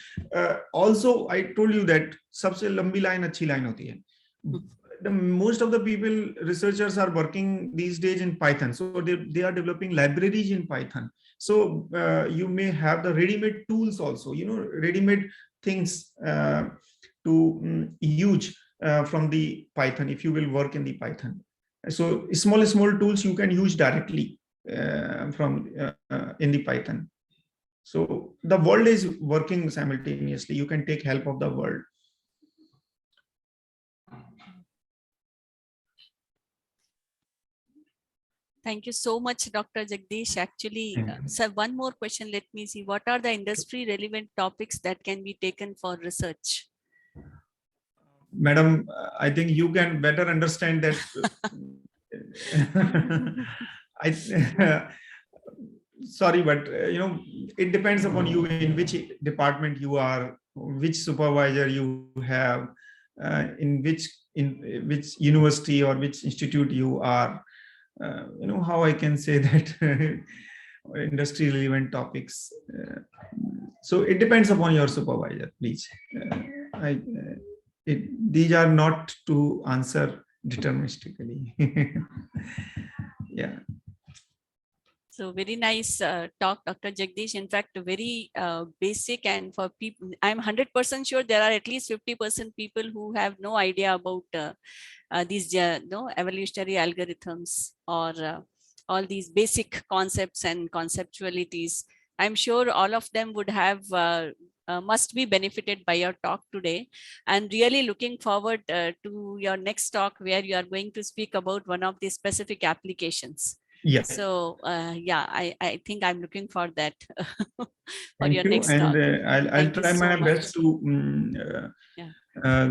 Also, I told you that सबसे लंबी line अच्छी line होती है. Most of the people, researchers are working these days in Python, so they are developing libraries in Python. So you may have the ready-made tools also, you know, ready-made things to use from the Python if you will work in the Python. So small tools you can use directly from in the Python. So the world is working simultaneously. You can take help of the world. Thank you so much, Dr. Jagdish. Actually, sir, one more question. Let me see. What are the industry relevant topics that can be taken for research? Madam, I think you can better understand that. Sorry, but you know, it depends upon you in which department you are, which supervisor you have, in which university or which institute you are. You know how I can say that industry relevant topics. So it depends upon your supervisor, please. These are not to answer deterministically. Yeah. So very nice talk, Dr. Jagdish. In fact, very basic, and for people, I'm 100% sure there are at least 50% people who have no idea about these evolutionary algorithms or all these basic concepts and conceptualities. I'm sure all of them would have must be benefited by your talk today, and really looking forward to your next talk where you are going to speak about one of the specific applications. Yes. So yeah, I think I'm looking for that for Thank your you. next And talk. I'll try my best to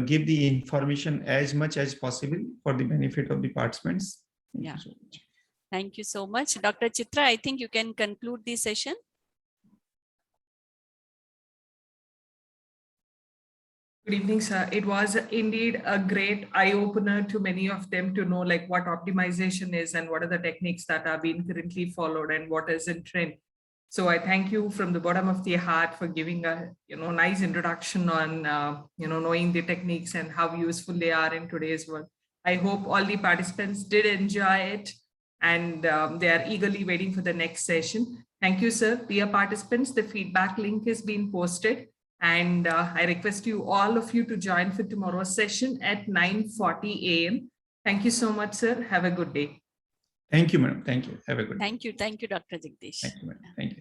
give the information as much as possible for the benefit of the participants. Thank you so much. Thank you so much. Dr. Chitra, I think you can conclude the session. Good evening, sir. It was indeed a great eye-opener to many of them to know like what optimization is and what are the techniques that are being currently followed and what is in trend. So I thank you from the bottom of the heart for giving a nice introduction on knowing the techniques and how useful they are in today's world. I hope all the participants did enjoy it and they are eagerly waiting for the next session. Thank you, sir. Dear participants, the feedback link is being posted. And I request you, all of you, to join for tomorrow's session at 9:40 a.m. Thank you so much, sir. Have a good day. Thank you, madam. Thank you. Have a good day. Thank you. Thank you, Dr. Jagdish. Thank you, madam. Thank you.